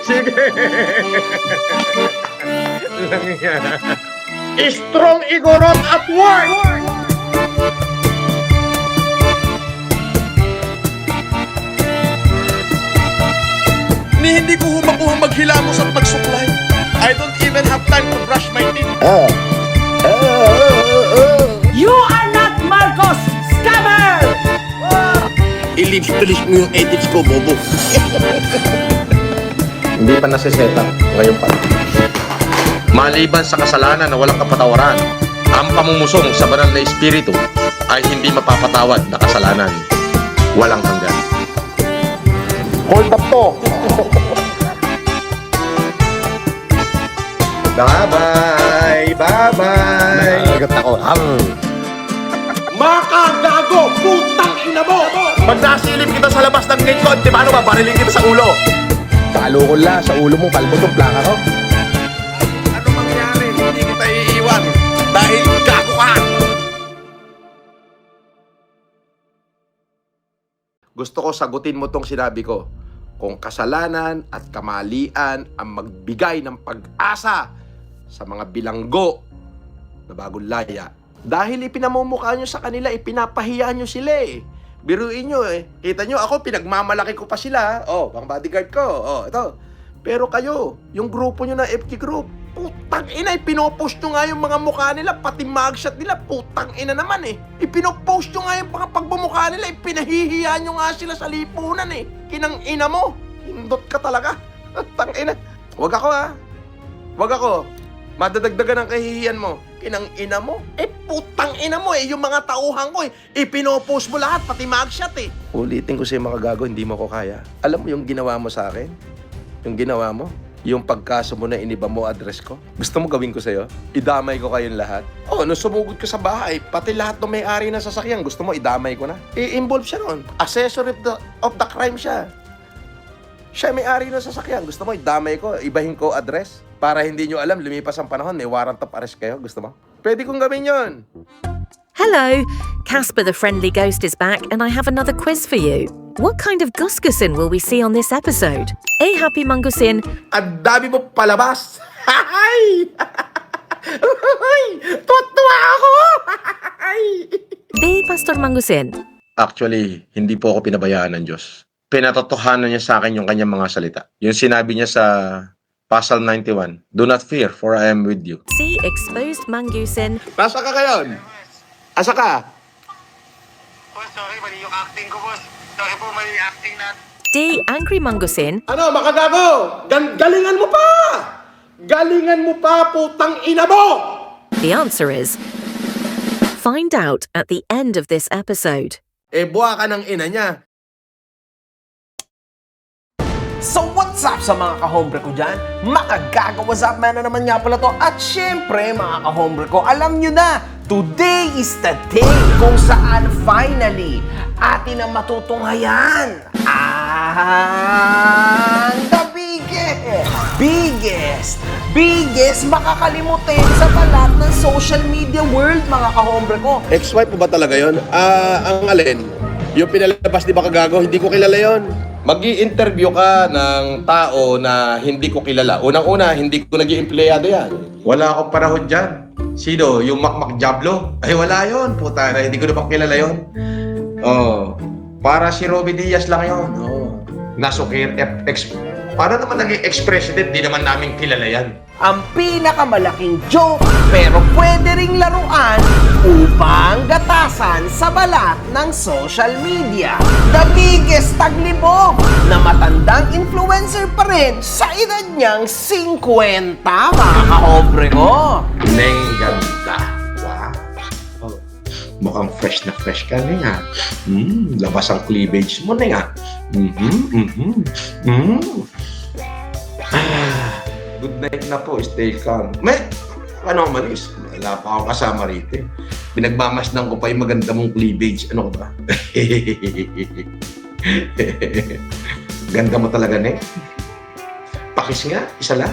Sige. Lang yan. Strong Igorot at work! Hindi ko makuha maghilamos at magsuklay. I don't even have time to brush my teeth. You are not Marcos Scammer! Ilips-tulis mo yung edits ko, bobo. Hindi pa nasiset up. Ngayon pa. Maliban sa kasalanan na walang kapatawaran, ang pamumusong sa banal na espiritu ay hindi mapapatawad na kasalanan. Walang hanggan. Hold up to! Bye-bye! Bye-bye! Nagagat ako. Makagago! Putang ina mo! Pag nasilip kita sa labas ng gate ko, di paano babarilin kita sa ulo? Talo ko la, sa ulo mo, kalbo to, plaka ko. Ano mangyari? Hindi kita iiwan dahil gago ka! Gusto ko sagutin mo tong sinabi ko. Kung kasalanan at kamalian ang magbigay ng pag-asa sa mga bilanggo na bagong laya. Dahil ipinamumukha nyo sa kanila, ipinapahiya nyo sila eh. Biruin nyo eh. Kita nyo ako, pinagmamalaki ko pa sila. Oh, pang bodyguard ko. Oh, ito. Pero kayo, yung grupo nyo na FK group, putang ina, ipinopost nyo nga yung mga mukha nila, pati mugshot nila, putang ina naman eh. Ipinopost nyo nga yung mga pagbumukha nila, ipinahihiya nyo nga sila sa lipunan eh. Kinang ina mo, hindot ka talaga. Tang ina. Wag ako ha. Wag ako. Madadagdagan ang kahihiyan mo. Kinang ina mo. Eh, putang ina mo eh. Yung mga tauhan ko eh. Ipinopost mo lahat, pati mugshot eh. Ulitin ko sa'yo mga gago, hindi mo ko kaya. Alam mo yung ginawa mo sa akin? Yung ginawa mo? Yung pagkaso mo na iniba mo address ko? Gusto mo gawin ko sa'yo? Idamay ko kayong lahat? Oh, nung sumugod ko sa bahay, pati lahat ng may-ari ng sasakyan, gusto mo idamay ko na? I-involve siya ron. Accessory of the crime siya. Siya may-ari ng sasakyan. Gusto mo idamay ko? Ibahin ko address? Para hindi nyo alam, lumipas ang panahon, may warrant of arrest kayo. Gusto mo? Pwede kong gawin yon. Hello, Casper the Friendly Ghost is back and I have another quiz for you. What kind of Gusgusin will we see on this episode? A. Happy Mungusin. Ang dami mo palabas! Hay! Tuwa ako! B. Pastor Mungusin. Actually, hindi po ako pinabayaan ng Diyos. Pinatotohanan niya sa akin yung kanyang mga salita. Yung sinabi niya sa Psalm 91, "Do not fear, for I am with you." C. Exposed Mungusin. Nasa ka ngayon? Asa ka? Boss, sorry, mali yung acting ko, boss. Sorry po, mali yung acting natin. D. Angry Mungusin. Ano, makagago? Galingan mo pa! Galingan mo pa, putang ina mo! The answer is... Find out at the end of this episode. Eh, buha ka ng ina niya. So what's up sa mga ka-hombre ko dyan? Makagaga, what's up man na naman nga pala to. At syempre mga ka-hombre ko, alam nyo na, today is the day kung saan finally atin na matutunghayan ang the biggest makakalimutin sa balat ng social media world mga ka-hombre ko. Ex-wife mo ba talaga yun? Ang alin? Yung pinalabas di ba kagago, hindi ko kilala yon. Mag-i-interview ka ng tao na hindi ko kilala. Unang-una, hindi ko nag-i-empleyado yan. Wala akong panahon dyan. Sino? Yung Makmak Diablo? Ay, wala yon. Puta na, hindi ko naman kilala yon. Oh, para si Robby Diaz lang yon. Oh. Nasukir, para naman naging ex-president, di naman namin kilala yan. Ang pinakamalaking joke pero pwede ring laruan upang gatasan sa balat ng social media. The biggest taglibog na matandang influencer pa rin sa edad niyang 50, mga ka-hombre ko. Neng ganda. Wow. Oh, mukhang fresh na fresh ka nga. Labas ang cleavage mo nga. Good night na po, stay calm. Ano malis? Wala pa akong kasama rito. Pinagmamasdan ko pa yung maganda mong cleavage. Ano ba? Ganda mo talaga, Nek. Pakis nga, isa lang.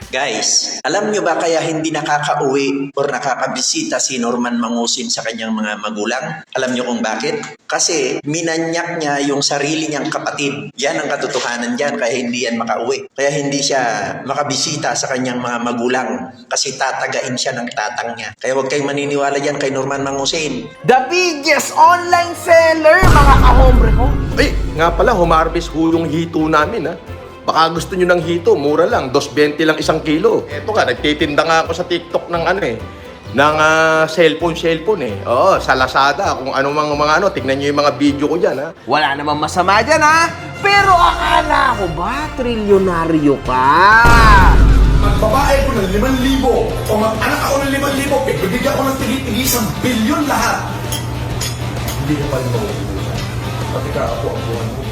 Guys, alam nyo ba kaya hindi nakakauwi or nakakabisita si Norman Mangusin sa kanyang mga magulang? Alam nyo kung bakit? Kasi minanyak niya yung sarili niyang kapatid. Yan ang katotohanan dyan, kaya hindi yan makauwi. Kaya hindi siya makabisita sa kanyang mga magulang kasi tatagain siya ng tatang niya. Kaya huwag kayong maniniwala dyan kay Norman Mangusin. The biggest online seller, mga kahombre ko. Ay, nga pala, humarvest ho yung hito namin, ha? Baka gusto nyo ng hito, mura lang, 2.20 lang 1 kilo. Eto nga, nagtitinda nga ako sa TikTok ng cellphone eh. Oo, sa Lazada, kung ano mga tignan nyo yung mga video ko dyan, ha? Wala namang masama dyan, ha? Pero akala ko ba, trilyonaryo ka? Magbabae ko ng 5,000 o mag-anak ako ng 5,000, bibigyan ko ng tigit-tigit 1 bilyon lahat. Hindi ka pa rin mauubusan. Pati ka ako ang buwan mo.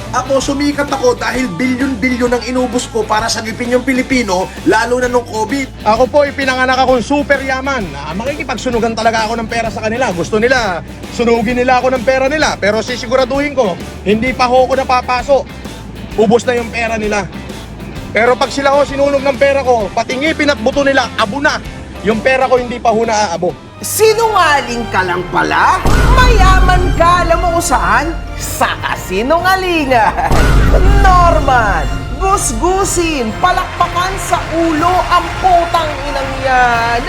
Ako, sumikat ako dahil bilyon-bilyon ang inubos ko para sagipin yung Pilipino, lalo na nung COVID. Ako po, ipinanganak akong super yaman. Makikipagsunugan talaga ako ng pera sa kanila. Gusto nila, sunugin nila ako ng pera nila. Pero sisiguraduhin ko, hindi pa ho ako napapasok. Ubos na yung pera nila. Pero pag sila ho sinunog ng pera ko, pati ngipin at buto nila, abo na. Yung pera ko hindi pa ho naaabo. Sinungaling ka lang pala? Mayaman ka, alam mo kung saan? Sa kasinungalingan. Norman, gusgusin, palakpakan sa ulo ang putang inang yan.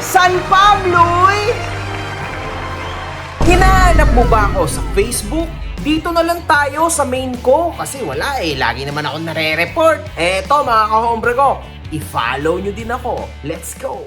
San Pablo'y? Hinahanap mo ba ako sa Facebook? Dito na lang tayo sa main ko kasi wala lagi naman ako nare-report. Eto mga kahombre ko, i-follow nyo din ako. Let's go!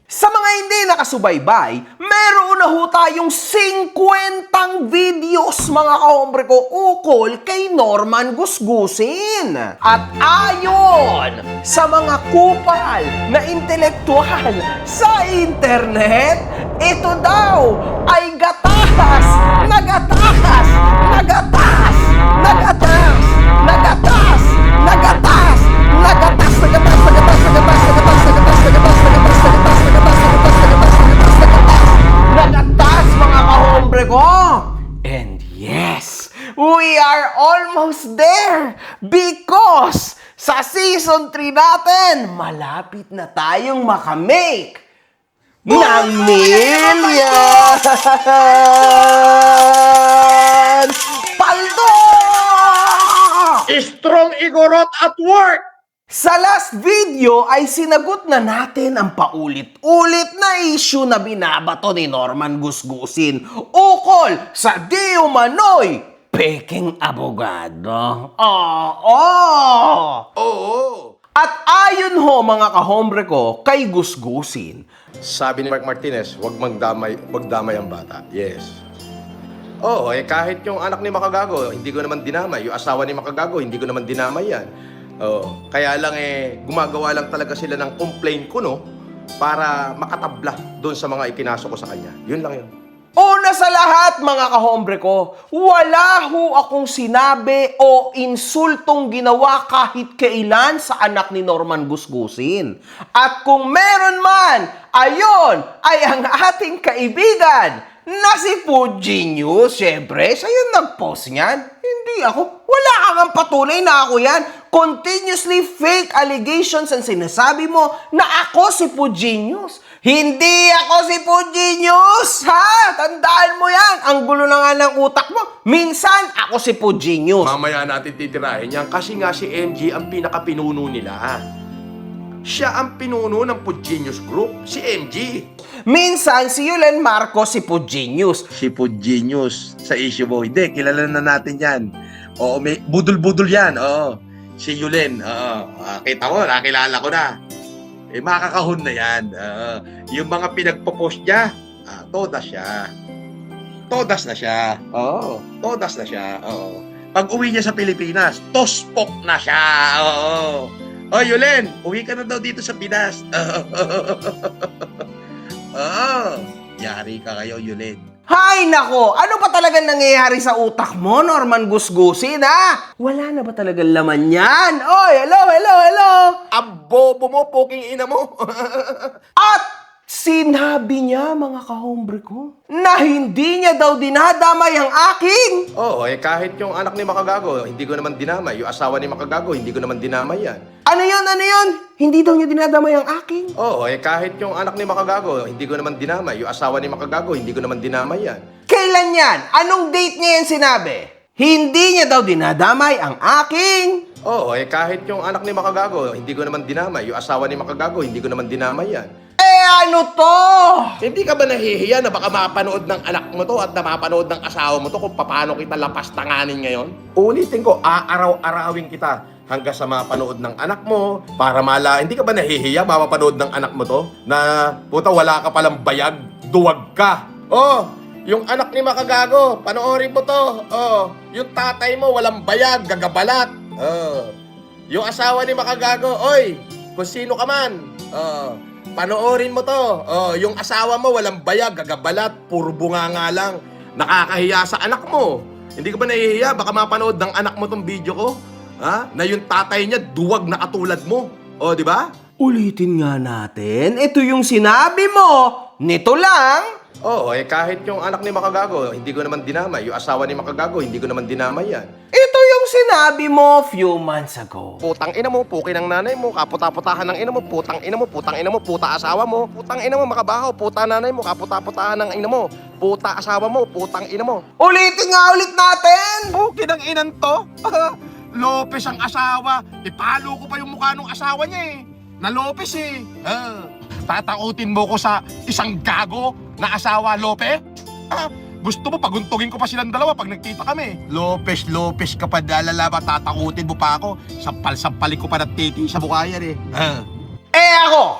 Sa mga hindi nakasubaybay, meron na ho tayong 50 videos mga kahombre ko ukol kay Norman Gusgusin. At ayon sa mga kupal na intelektual sa internet, ito daw ay gatas, nagatas, nagatas, nagatas, nagatas, nagatas, nagatas, nagatas, nagatas, nagatas, nagatas, nagatas, nagatas, mga kahombre ko. And yes, we are almost there because sa season 3 natin, malapit na tayong makamake ng million! Paldo! Strong Igorot at work! Sa last video ay sinagot na natin ang paulit-ulit na issue na binabato ni Norman Gusgusin ukol sa di umano'y peking abogado. Oo! At ayon ho mga kahombre ko kay Gusgusin, Sabi ni Mark Martinez, wag magdamay ang bata. Yes. Oo, kahit yung anak ni Makagago, hindi ko naman dinamay. Yung asawa ni Makagago, hindi ko naman dinamay yan. Oo. Kaya lang gumagawa lang talaga sila ng complaint ko, no? Para makatabla doon sa mga ipinasok ko sa kanya. Yun lang yun. una sa lahat mga kahombre ko, wala ho akong sinabi o insultong ginawa kahit kailan sa anak ni Norman Gusgusin. At kung meron man, ayon ay ang ating kaibigan na si Food Genius. Siyempre, siya yung nag-post niyan. Hindi ako. Wala kang patunay na ako yan. Continuously fake allegations ang sinasabi mo na ako si Food Genius. Hindi ako si Food Genius, ha? Tandaan mo yan. Ang gulo na nga ng utak mo. Minsan, ako si Food Genius. Mamaya natin titirahin yan kasi nga si MG ang pinakapinuno nila. Siya ang pinuno ng Food Genius Group, si MG. Minsan, si Yulen Marcos si Food Genius. Si Food Genius sa issue mo. Hindi, kilala na natin yan. Oo, may budol-budol yan. Oo. Si Yulen. Oo. Kita mo, nakilala ko na. Makakahon na yan. Yung mga pinagpo-post niya, todas siya. Todas na siya. Oo. Todas na siya. Oo. Pag uwi niya sa Pilipinas, tospok na siya. Oo. Oh, Yulen, uwi ka na daw dito sa Pinas. Oo. Yari ka kayo, Yulen. Hay nako, ano ba talagang nangyayari sa utak mo, Norman Gusgusin, ha? Wala na ba talagang laman yan? Oy, hello, hello, hello! Ang bobo mo, poking ina mo. At Sinabi niya, mga kahombre ko, na hindi niya daw dinadamay ang aking. Oo, kahit yung anak ni Makagago, hindi ko naman dinamay. Yung asawa ni Makagago, hindi ko naman dinamay yan. Ano yun? Ano yun? Hindi daw niya dinadamay ang aking. Oo, kahit yung anak ni Makagago, hindi ko naman dinamay. Yung asawa ni Makagago, hindi ko naman dinamay yan. Kailan yan? Anong date niya yan sinabi? Hindi niya daw dinadamay ang aking. Oo, kahit yung anak ni Makagago, hindi ko naman dinamay. Yung asawa ni Makagago, hindi ko naman dinamay yan. Ano to? Hindi ka ba nahihiya na baka mapanood ng anak mo to at na mapanood ng asawa mo to kung paano kita lapastanganin ngayon? Ulitin ko, aaraw-arawin kita hanggang sa mapanood ng anak mo para hindi ka ba nahihiya mapapanood ng anak mo to na puta wala ka palang bayag, duwag ka. Oh, yung anak ni Makagago, panoorin mo to. Oh, yung tatay mo walang bayag, gagabalat. Oh, yung asawa ni Makagago, oy, kung sino ka man. Oh, panoorin mo to. Oh, yung asawa mo walang bayag, gagabalat, puro bunganga lang. Nakakahiya sa anak mo. Hindi ka ba nahihiya? Baka mapanood ng anak mo tong video ko. Ha? Na yung tatay niya duwag na katulad mo. Oh, di ba? Ulitin nga natin. Ito yung sinabi mo. Nito lang. Oo, kahit yung anak ni Makagago, hindi ko naman dinamay. Yung asawa ni Makagago, hindi ko naman dinamay yan. Ito yung sinabi mo few months ago. Putang ina mo, pukin ng nanay mo, kaputa-putahan ng ina mo, putang ina mo, puta asawa mo, putang ina mo, makabaho, puta nanay mo, kaputa-putahan ng ina mo, puta asawa mo, putang ina mo. Ulitin nga ulit natin. Pukin ng inan to? Lopez ang asawa. Ipalo ko pa yung mukha ng asawa niya eh. Na Lopez eh. Tatautin mo ko sa isang gago na asawa, Lopez? Gusto mo paguntugin ko pa silang dalawa pag nagkita kami. Lopez ka pa dalala ba? Tatakutin mo pa ako. Sampal-sampalin ko pa ng titi sa mukha yan eh. Ako,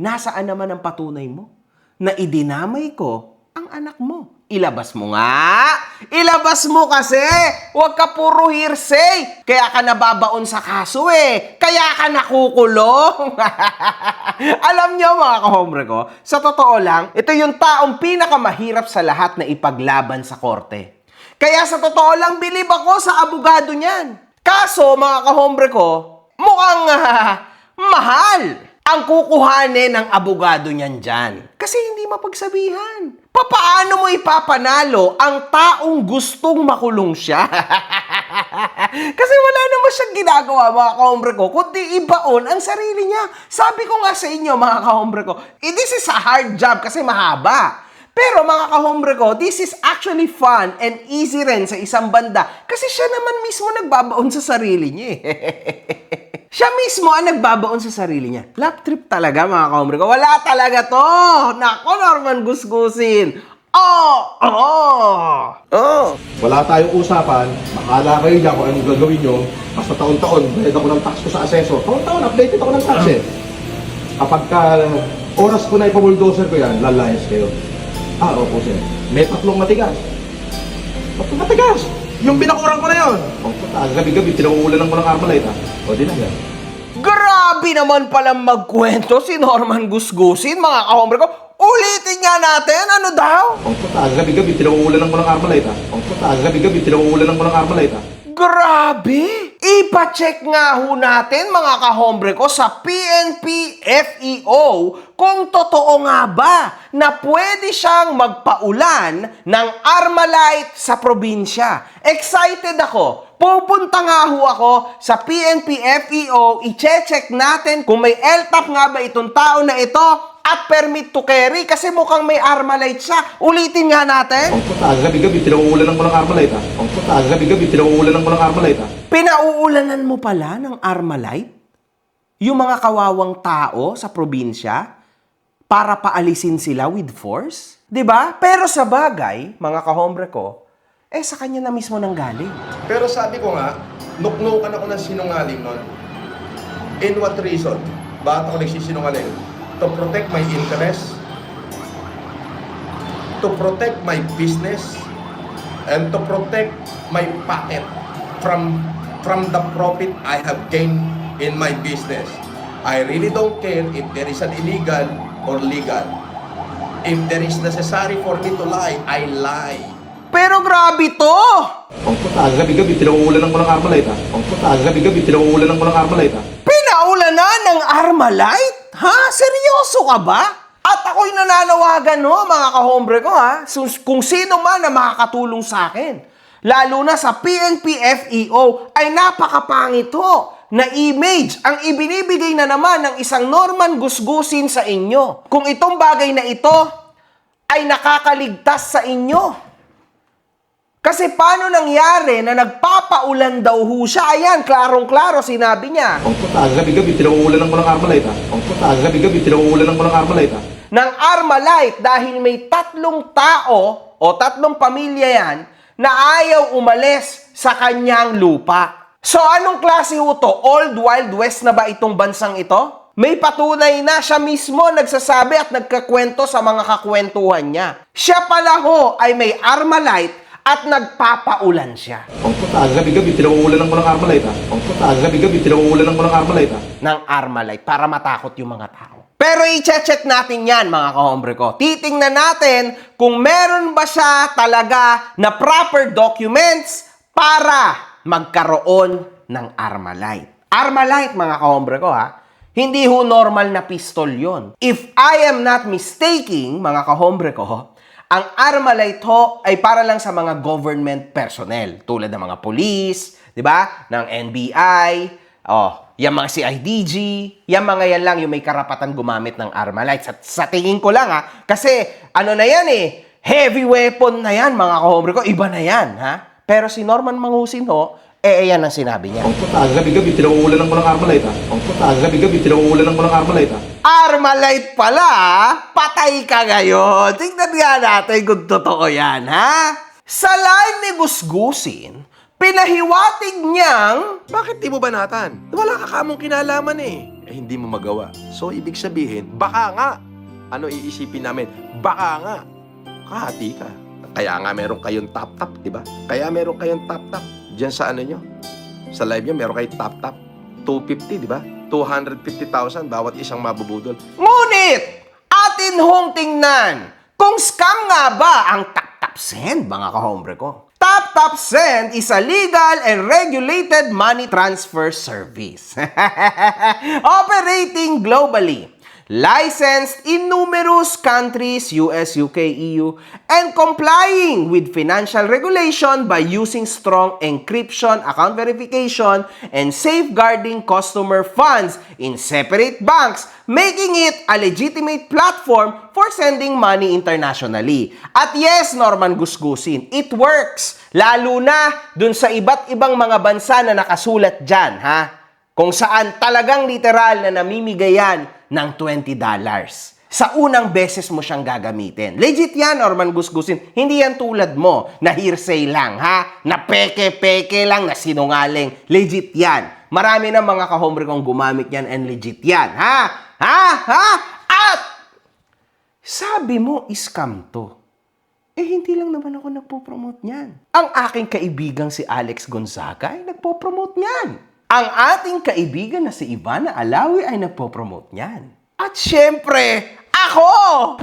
nasaan naman ang patunay mo na idinamay ko ang anak mo? Ilabas mo nga! Ilabas mo kasi! Huwag ka puro hearsay! Kaya ka nababaon sa kaso eh! Kaya ka nakukulong! Alam niyo mga kahombre ko, sa totoo lang, ito yung taong pinakamahirap sa lahat na ipaglaban sa korte. Kaya sa totoo lang, bilib ako sa abogado niyan. Kaso mga kahombre ko, mukhang mahal ang kukuhanin ng abogado niyan dyan. Kasi hindi mapagsabihan. Paano mo ipapanalo ang taong gustong makulong siya? Kasi wala naman siyang ginagawa, mga kahombre ko, kundi ibaon ang sarili niya. Sabi ko nga sa inyo, mga kahombre ko, this is a hard job kasi mahaba. Pero mga kahombre ko, this is actually fun and easy rin sa isang banda kasi siya naman mismo nagbabaon sa sarili niya. Siya mismo ang nagbabaon sa sarili niya. Lap trip talaga mga kahombre ko. Wala talaga to. Nako, Norman Gusgusin. Wala tayong usapan, makala kayo dyan kung anong gagawin nyo. Basta taon-taon, bayad ako ng tax ko sa assessor. Taon-taon, updated ako ng tax eh. Kapag oras ko na ipabuldoser ko yan, lalayas kayo. Opo sir. May tatlong matigas. Tatlong matigas! Yung binakurang ko na yun. Gabi-gabi, pinauulanan ko ng Armalite O, di na yan. Grabe naman palang magkwento si Norman Gusgusin, mga kahombre ko. Ulitin nga natin, ano daw? Gabi-gabi, pinauulanan ko ng Armalite Gabi-gabi, pinauulanan ko ng Armalite Grabe! Ipa-check nga ho natin, mga kahombre ko, sa PNP FEO kung totoo nga ba na pwede siyang magpaulan ng Armalite sa probinsya. Excited ako. Pupunta nga ho ako sa PNP FEO, i-check natin kung may LTAP nga ba itong tao na ito at permit to carry kasi mukhang may Armalite siya. Ulitin nga natin. Gabi-gabi, pinauulanan ko ng Armalite Gabi-gabi, pinauulanan ko ng Armalite Pinauulanan mo pala ng Armalite? Yung mga kawawang tao sa probinsya para paalisin sila with force? 'Di ba? Pero sa bagay, mga kahombre ko, sa kanya na mismo nang galing. Pero sabi ko nga, nuknukan ako ng sinungaling nun. In what reason? Bakit ako nagsisinungaling? To protect my interest, to protect my business, and to protect my pocket from the profit I have gained in my business. I really don't care if there is an illegal or legal. If there is necessary for me to lie, I lie. Pero grabe to! Gabi-gabi, pinauulanan ko ng Armalite Gabi-gabi, pinauulanan ko ng Armalite Pinaulanan ng Armalite? Ha? Seryoso ka ba? At ako'y nananawagan mga kahombre ko kung sino man na makakatulong sa akin. Lalo na sa PNP-FEO ay napakapangit na image ang ibinibigay na naman ng isang Norman Gusgusin sa inyo. Kung itong bagay na ito ay nakakaligtas sa inyo. Kasi paano nangyari na nagpapaulan daw ho siya? Ayan, klarong-klaro sinabi niya. Ang puta, gabi-gabi, pinauulan ko ng Armalite Ang puta, gabi-gabi, pinauulan ko ng Armalite Ng Armalite dahil may 3 tao o 3 pamilya yan na ayaw umalis sa kanyang lupa. So anong klase ho to? Old Wild West na ba itong bansang ito? May patunay na siya mismo nagsasabi at nagkakwento sa mga kakwentuhan niya. Siya pala ho ay may Armalite at nagpapaulan siya. Ang puta, gabi-gabi, pinauulan ko ng Armalite Ang puta, gabi-gabi, pinauulan ko ng Armalite Ng Armalite para matakot yung mga tao. Pero i-check natin yan mga kahombre ko. Titingnan natin kung meron ba siya talaga na proper documents para magkaroon ng Armalite. Armalite mga kahombre ko hindi ho normal na pistol yon. If I am not mistaken mga kahombre ko, ang Armalite ho ay para lang sa mga government personnel tulad ng mga police, 'di ba? Ng NBI, yung mga CIDG, yung mga yan lang yung may karapatan gumamit ng Armalite. Sa tingin ko lang kasi ano na yan heavy weapon na yan mga kahombre ko, iba na yan Pero si Norman Mangusin ho, yan ang sinabi niya. Ang puta, gabi-gabi, pinauulan ko ng Armalite Ang puta, gabi-gabi, pinauulan ko ng Armalite Armalite pala, patay ka ngayon. Tingnan nga natin kung totoo yan, Sa line ni Gusgusin, pinahiwatig niyang, Bakit di mo banatan? Wala ka kamong kinalaman hindi mo magawa. So, ibig sabihin, baka nga. Ano iisipin namin? Baka nga. Kahati ka. Kaya nga meron kayong tap-tap, di ba? Kaya meron kayong tap-tap. Diyan sa ano nyo. Sa live nyo, meron kayong tap-tap. 250, di ba? 250,000 bawat isang mabubudol. ngunit, atin hong tingnan kung scam nga ba ang TapTap Send, mga kahombre ko. TapTap Send is a legal and regulated money transfer service. Operating globally. Licensed in numerous countries, US, UK, EU, and complying with financial regulation by using strong encryption, account verification, and safeguarding customer funds in separate banks, making it a legitimate platform for sending money internationally. At yes, Norman Gusgusin, it works. Lalo na dun sa iba't ibang mga bansa na nakasulat dyan, kung saan talagang literal na namimigayan ng $20 sa unang beses mo siyang gagamitin. Legit yan, Norman Gusgusin. Hindi yan tulad mo na hearsay lang, na peke-peke lang, na sinungaling. Legit yan. Marami na mga kahombre kong gumamit yan and legit yan, At sabi mo, scam to. Hindi lang naman ako nagpo-promote niyan. Ang aking kaibigang si Alex Gonzaga ay nagpo-promote niyan. Ang ating kaibigan na si Ivana Alawi ay nagpo-promote niyan. At syempre, ako!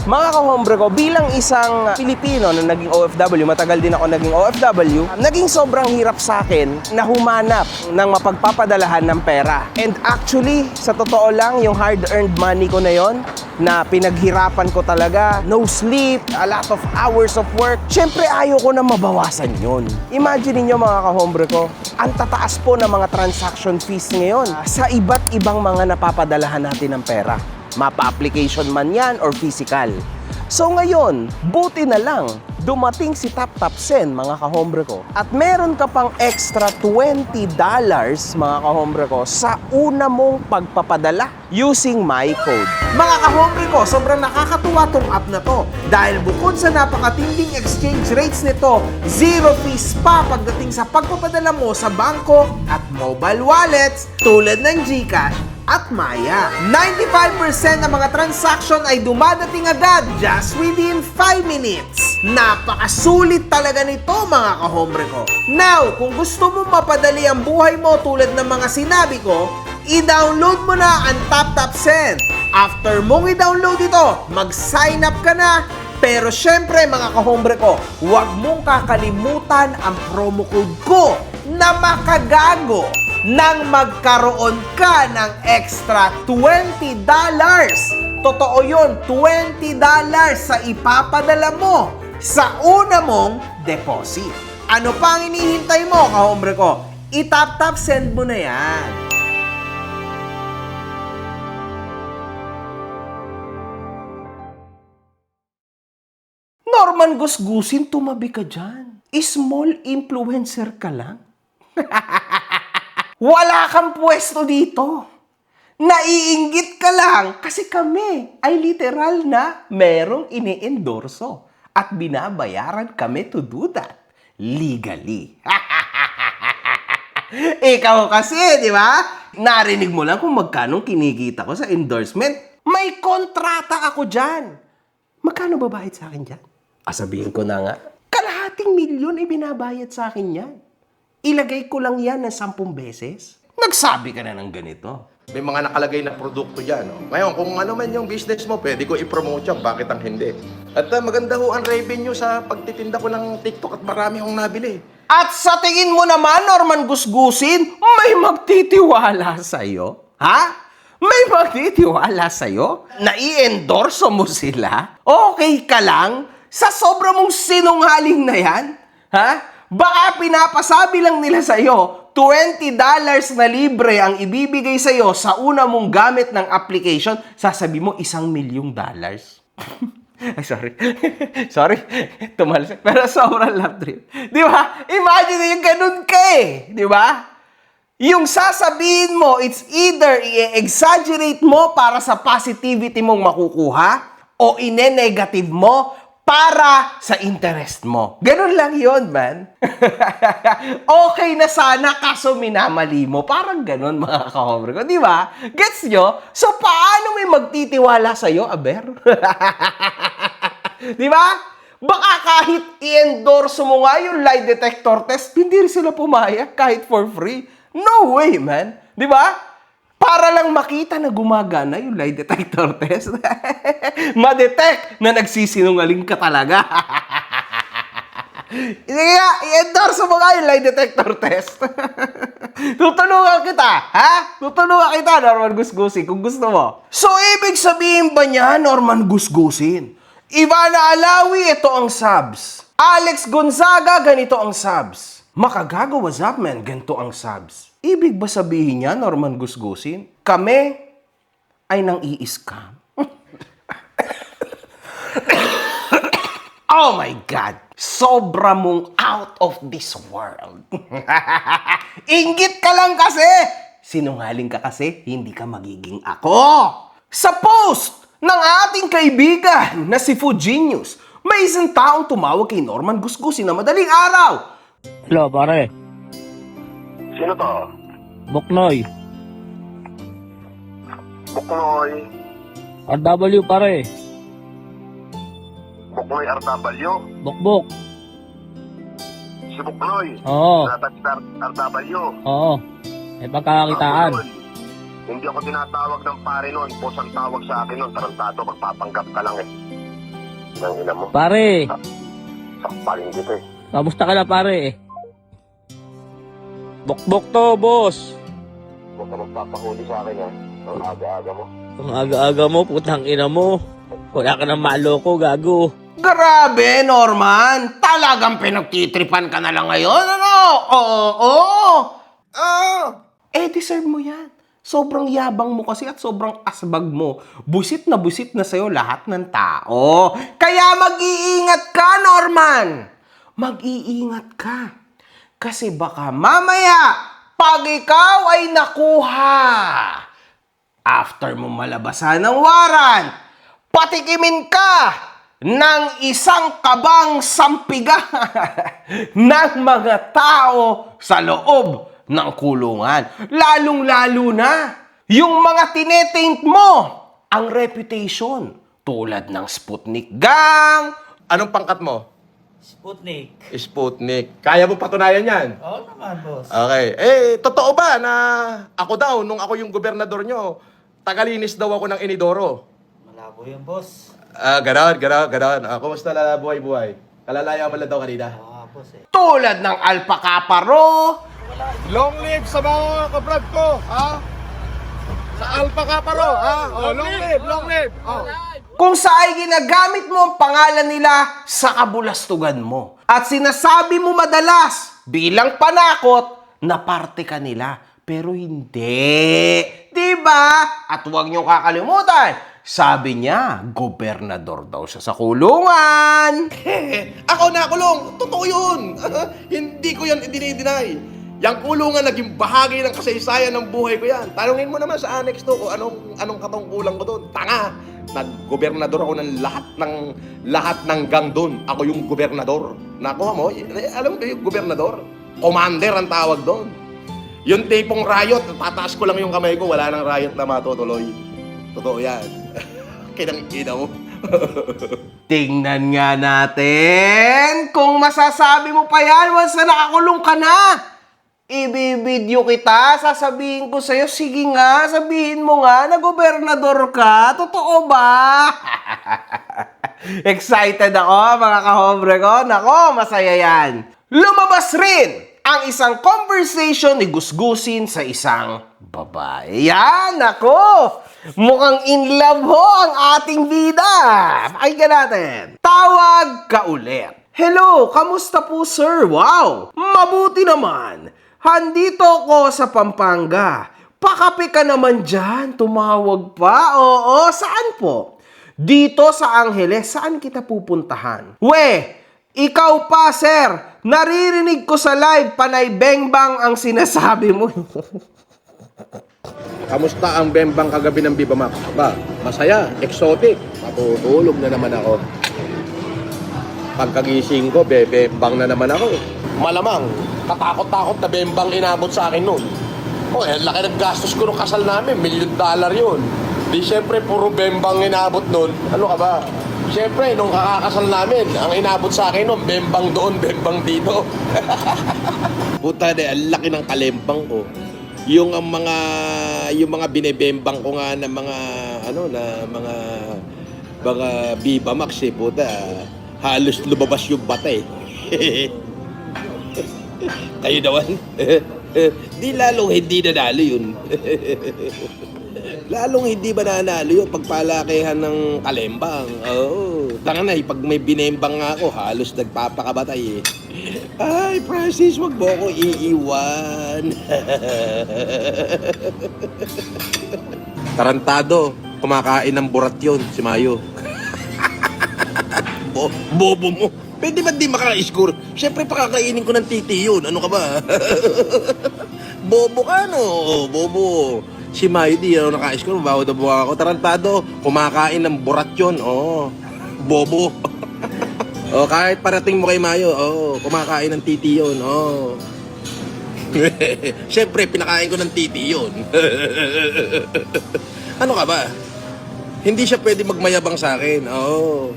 Mga kahombre ko, bilang isang Pilipino na naging OFW, matagal din ako naging OFW, naging sobrang hirap sa akin na humanap ng mapagpapadalahan ng pera. And actually, sa totoo lang, yung hard-earned money ko na yon, na pinaghirapan ko talaga, no sleep, a lot of hours of work, syempre ayaw ko na mabawasan yun. Imagine niyo mga kahombre ko, ang tataas po ng mga transaction fees ngayon sa iba't ibang mga napapadalahan natin ng pera. Mapa-application man yan or physical. So ngayon, buti na lang, dumating si TapTap Send, mga kahombre ko. At meron ka pang extra $20, mga kahombre ko, sa una mong pagpapadala using my code. Mga kahombre ko, sobrang nakakatuwa tong app na to. Dahil bukod sa napakatinding exchange rates nito, zero fees pa pagdating sa pagpapadala mo sa bangko at mobile wallets tulad ng GCash at Maya. 95% ng mga transaction ay dumadating agad just within 5 minutes. Napakasulit talaga nito mga kahombre ko. Now, kung gusto mo mapadali ang buhay mo tulad ng mga sinabi ko, i-download mo na ang TapTap Send. After mong i-download ito, mag-sign up ka na. Pero syempre mga kahombre ko, huwag mong kakalimutan ang promo code ko na makagago nang magkaroon ka ng extra $20 Totoo yun, $20 sa ipapadala mo sa una mong deposit. Ano pa ang inihintay mo, kahombre ko? I-tap-tap send mo na yan. Norman Gusgusin, tumabi ka dyan. Small influencer ka lang. Wala kang pwesto dito. Naiinggit ka lang kasi kami ay literal na merong ini-endorso at binabayaran kami to do that legally. Ikaw kasi, di ba? Narinig mo lang kung magkano kinikita ko sa endorsement. May kontrata ako dyan. Magkano babayad sa akin dyan? Sabihin ko na nga, kalahating milyon ay binabayad sa akin yan. Ilagay ko lang yan ng 10 beses. Nagsabi ka na ng ganito. May mga nakalagay na produkto dyan. Oh. Ngayon, kung ano man yung business mo, pwede ko i-promote yan. Bakit ang hindi? At maganda ho ang revenue sa pagtitinda ko ng TikTok at marami akong nabili. At sa tingin mo naman, Norman Gusgusin, may magtitiwala sa'yo? Ha? May magtitiwala sa'yo? Na i-endorso mo sila? Okay ka lang? Sa sobra mong sinungaling na yan? Ha? Baka pinapasabi lang nila sa'yo, $20 na libre ang ibibigay sa'yo sa una mong gamit ng application, sasabi mo $1,000,000. Ay, sorry. Sorry. Tumalas. Pero sobrang love trip. Di ba? Imagine yung ganun ka eh. Di ba? Yung sasabihin mo, it's either i-exaggerate mo para sa positivity mong makukuha o ine-negative mo para sa interest mo. Ganun lang yon, man. Okay na sana kaso minamali mo. Parang ganun, mga kahombre ko. Di ba? Gets nyo? So, paano may magtitiwala sa'yo, Aber? Di ba? Baka kahit i-endorse mo nga yung lie detector test, hindi rin sila pumayag kahit for free. No way, man. Di ba? Para lang makita na gumagana yung lie detector test. Ma-detect na nagsisinungaling ka talaga. Sige nga, i-endorse mo nga yung lie detector test. Tutulungan kita, ha? Tutulungan kita, Norman Gusgusin, kung gusto mo. So, ibig sabihin ba niya, Norman Gusgusin? Ivana Alawi, ito ang subs. Alex Gonzaga, ganito ang subs. Makagago, what's up, man? Ganito ang subs. Ibig ba sabihin niya, Norman Gusgusin, kami ay nang i-scam? Oh my God! Sobra mong out of this world. Inggit ka lang kasi! Sinungaling ka kasi, hindi ka magiging ako. Sa post ng ating kaibigan na si Food Genius, may isang taong tumawag kay Norman Gusgusin na madaling araw. Hello, pare. Sino to? Buknoy. Buknoy. RW, pare. Buknoy RW. Bukbuk. Si Buknoy. Oo. Natag RW. Oo. May pagkakakitaan. Ako yun. Hindi ako tinatawag ng pare nun. Boss ang tawag sa akin nun. Tarantado, magpapanggap ka lang eh. Nang ina mo. Pare, Sakpaling kita eh. kamusta ka na, pare? Bukbuk to, boss. Huwag ka magpapahuli sa akin ha. Ang aga-aga mo. Ang aga-aga mo, putang ina mo. Wala ka nang maloko, gago. Grabe, Norman! Talagang pinagtitripan ka na lang ngayon, ano? Oo! Deserve mo yan. Sobrang yabang mo kasi at sobrang asbag mo. Busit na sa'yo lahat ng tao. Kaya mag-iingat ka, Norman! Mag-iingat ka. Kasi baka mamaya, pag ikaw ay nakuha, after mo malabasan ng warrant, patikimin ka ng isang kabang sampiga ng mga tao sa loob ng kulungan. Lalong-lalo na yung mga tinetaint mo ang reputation tulad ng Sputnik Gang. Anong pangkat mo? Sputnik. Sputnik. Kaya mo patunayan yan? Oo naman, boss. Okay. Totoo ba na ako daw, nung ako yung gobernador nyo, tagalinis daw ako ng inidoro? Malabo yun, boss. Ganon. Kumusta na buhay-buhay? Kalalaya mo lang daw kanina. Oo, boss eh. Tulad ng Alpacaparo. Long live sa mga kabrad ko, ha? Sa Alpha Kaparo, ha? Oh, long live, long live. Oh. Kung sa ay ginagamit mo ang pangalan nila sa kabulastugan mo. At sinasabi mo madalas bilang panakot na parte ka nila. Pero hindi. Diba? At huwag niyo kakalimutan, sabi niya, gobernador daw siya sa kulungan. Ako nakulong! Totoo yun! Hindi ko yan i-deny. Yang kulungan naging bahagi ng kasaysayan ng buhay ko yan. Tanungin mo naman sa annex to kung anong katungkulan ko doon. Tanga! Nag-gobernador ako ng lahat ng gang doon. Ako yung gobernador. Nakuha mo? Alam mo yung gobernador? Commander ang tawag doon. Yung tipong riot, tataas ko lang yung kamay ko, wala nang riot na matutuloy. Totoo yan. Kinang-kina mo. Tingnan nga natin kung masasabi mo pa yan once na nakakulong ka na. Ibibidyo kita, sasabihin ko sa'yo, sige nga, sabihin mo nga na gobernador ka. Totoo ba? Excited ako, mga kahobre ko. Nako, masaya yan. Lumabas rin ang isang conversation ni Gusgusin sa isang babae. Yan, nako. Mukhang in love ho ang ating bida. Pakinggan natin. Tawag ka ulit. Hello, kamusta po sir? Wow, mabuti naman. Handito ko sa Pampanga. Pakape ka naman dyan. Tumawag pa. Oo, saan po? Dito sa Angeles. Saan kita pupuntahan? We, ikaw pa, sir. Naririnig ko sa live, panay bengbang ang sinasabi mo. Kamusta ang bembang kagabi ng Viva Max? Ba, masaya, exotic. Matutulog na naman ako. Pagkagising ko, bembang na naman ako. Malamang, katakot-takot na bembang inabot sa akin noon. Oh, laki ng gastos ko nung kasal namin, $1 million yun. Di syempre, puro bembang inabot noon. Ano ka ba? Syempre, nung kakakasal namin, ang inabot sa akin noon, bembang doon, bembang dito. Puta na, ang laki ng kalembang ko. Yung mga binebembang ko nga ng mga mga Viva Max puta, halos lumabas yung bata Kayo naman. Di lalong hindi nanalo yun. Lalong hindi ba nanalo yun pagpalakihan ng kalembang. Oo. Tanga na, pag may binembang nga ako, halos nagpapakabatay Ay, Francis, wag mo ako iiwan. Tarantado, kumakain ng burat yun, si Mayo. Bobo mo. Pwede ba di makaka-score? Siyempre, pakakainin ko ng titi yun. Ano ka ba? Bobo ka, no? Bobo. Si Mayo, di naka-score. Bawad na buha ako. Tarantado, kumakain ng burat yun. Oh, bobo. Oh, kahit parating mo kay Mayo, kumakain ng titi yun. Oh. Siyempre, pinakain ko ng titi yun. Ano ka ba? Hindi siya pwede magmayabang sa akin.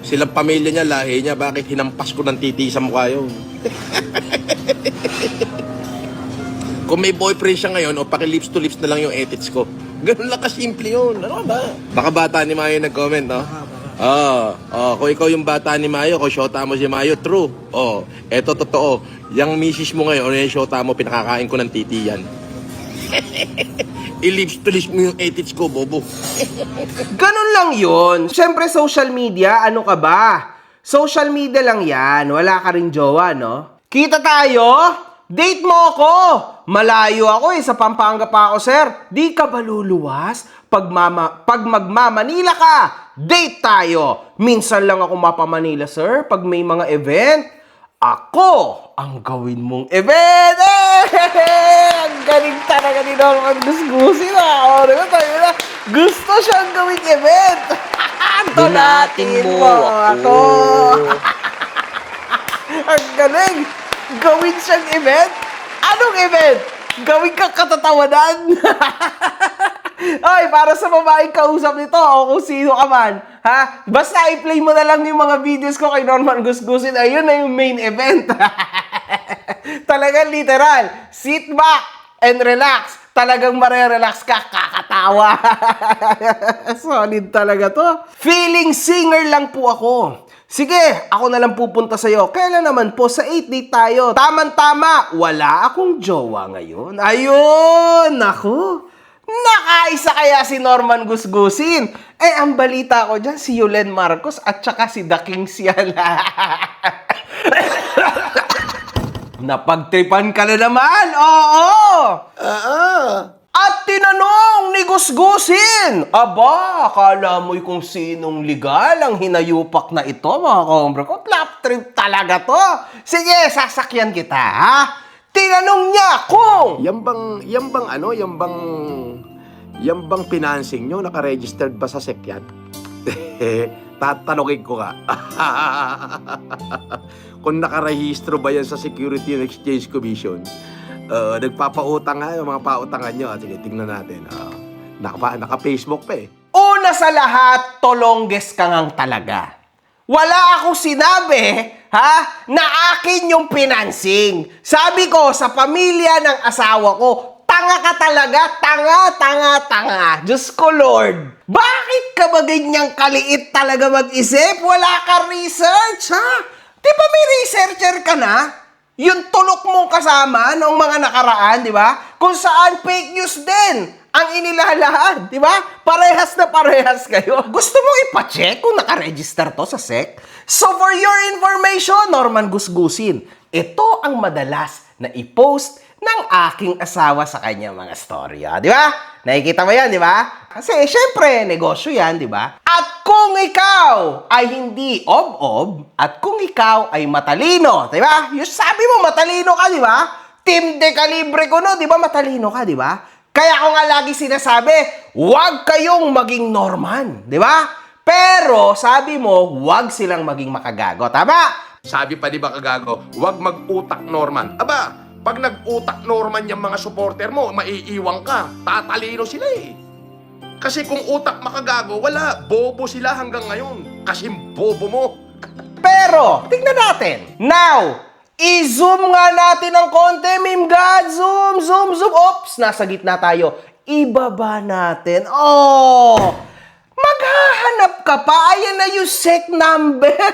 Silang pamilya niya, lahi niya, bakit hinampas ko ng titi sa mukha yun? Kung may boyfriend siya ngayon, paki-lips to lips na lang yung edits ko. Ganun lang kasimple yun. Ano ka ba? Baka bata ni Mayo nag-comment, no? Kung ikaw yung bata ni Mayo, kung shota mo si Mayo, true. Eto totoo. Yung misis mo ngayon, yung shota mo, pinakakain ko ng titi yan. I-lips to lips mo yung edits ko, bobo. Ganun lang yun. Siyempre, social media, ano ka ba? Social media lang yan. Wala ka rin jowa, no? Kita tayo? Date mo ako! Malayo ako sa Pampanga pa ako, sir. Di ka ba luluwas? Pag magmamanila ka, date tayo. Minsan lang ako mapamanila, sir, pag may mga event. Ako ang gawin mong event! Ang galing talaga ni Norman Gusgusin, ha? Gusto siyang gawing event! Donatin mo ako! Ang galing! Gawin siyang event? Anong event? Gawin kang katatawanan? Ay, para sa babaeng kausap nito o kung sino ka man, ha? Basta i-play mo na lang yung mga videos ko kay Norman Gusgusin. Ayun na yung main event. Talagang literal. Sit back and relax. Talagang marerelax ka, kakatawa. Solid talaga to. Feeling singer lang po ako. Sige, ako na lang pupunta sa'yo. Kailan naman po, sa 8 date tayo. Tama-tama, wala akong jowa ngayon. Ayun, naku. Nakaisa kaya si Norman Gusgusin? Eh, ang balita ko dyan, si Yulen Marcos at saka si The Kings yan. Napagtripan ka na naman! Oo! At tinanong ni Gusgusin, aba, akala mo'y kung sinong legal ang hinayupak na ito, mga kaombre ko. Flap trip talaga to. Sige, sasakyan kita, ha? Tinanong niya kung... Yan bang financing nyo, naka-registered ba sa SEC yan? Tatanungin ko ka. Kung nakarehistro ba yan sa Security and Exchange Commission? Nagpapautang nga, yung mga pautangan nyo. Sige, tingnan natin. Naka-Facebook pa eh. Una sa lahat, tolongges ka ngang talaga. Wala akong sinabi, ha, na akin yung financing. Sabi ko, sa pamilya ng asawa ko, tanga ka talaga, tanga. Diyos ko, Lord. Bakit ka ba ganyang kaliit talaga mag-isip? Wala ka research, ha? Di ba may researcher ka na? Yung tulok mong kasama noong mga nakaraan, di ba? Kung saan fake news din ang inilalahad, di ba? Parehas na parehas kayo. Gusto mong ipacheck kung nakaregister to sa SEC? So for your information, Norman Gusgusin, ito ang madalas na i-post ng aking asawa sa kanyang mga storya, di ba? Nakikita mo yan, di ba? Kasi syempre, negosyo yan, di ba? At kung ikaw ay hindi ob-ob, at kung ikaw ay matalino, di ba? Yung sabi mo, matalino ka, di ba? Team de Calibre ko, no? Di ba matalino ka, di ba? Kaya ako nga lagi sinasabi, huwag kayong maging Norman, di ba? Pero sabi mo, huwag silang maging makagago, tama? Sabi pa di ba kagago, huwag mag-utak Norman. Aba, pag nag-utak Norman yung mga supporter mo, maiiwang ka. Tatalino sila eh. Kasi kung utak makagago, wala. Bobo sila hanggang ngayon. Kasi bobo mo. Pero, tignan natin. Now, i-zoom nga natin ng konti, Meme God. Zoom. Oops, nasa gitna tayo. Ibaba natin. Oh! Maghahanap ka pa. Ayan na yung SEC number.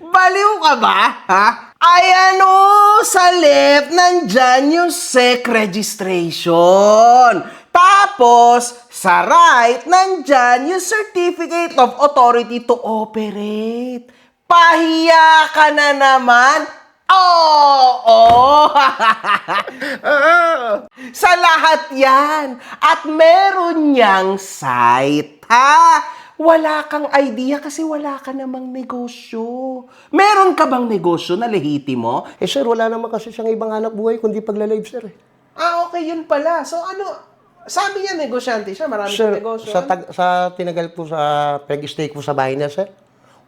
Baliw ka ba? Ha? Ayan o, sa left, nandyan yung SEC registration. Tapos, sa right, nandyan yung Certificate of Authority to Operate. Pahiya ka na naman? Oo! Sa lahat yan. At meron niyang site, ha? Wala kang idea kasi wala ka namang negosyo. Meron ka bang negosyo na lehitimo? Eh sir, wala naman kasi siyang ibang hanap buhay kundi pagla-live sir. Ah, okay, yun pala. So ano, sabi niya negosyante siya, marami Sir, siyang negosyo. sa tinagal po sa pag-stay ko sa bahay niya sir,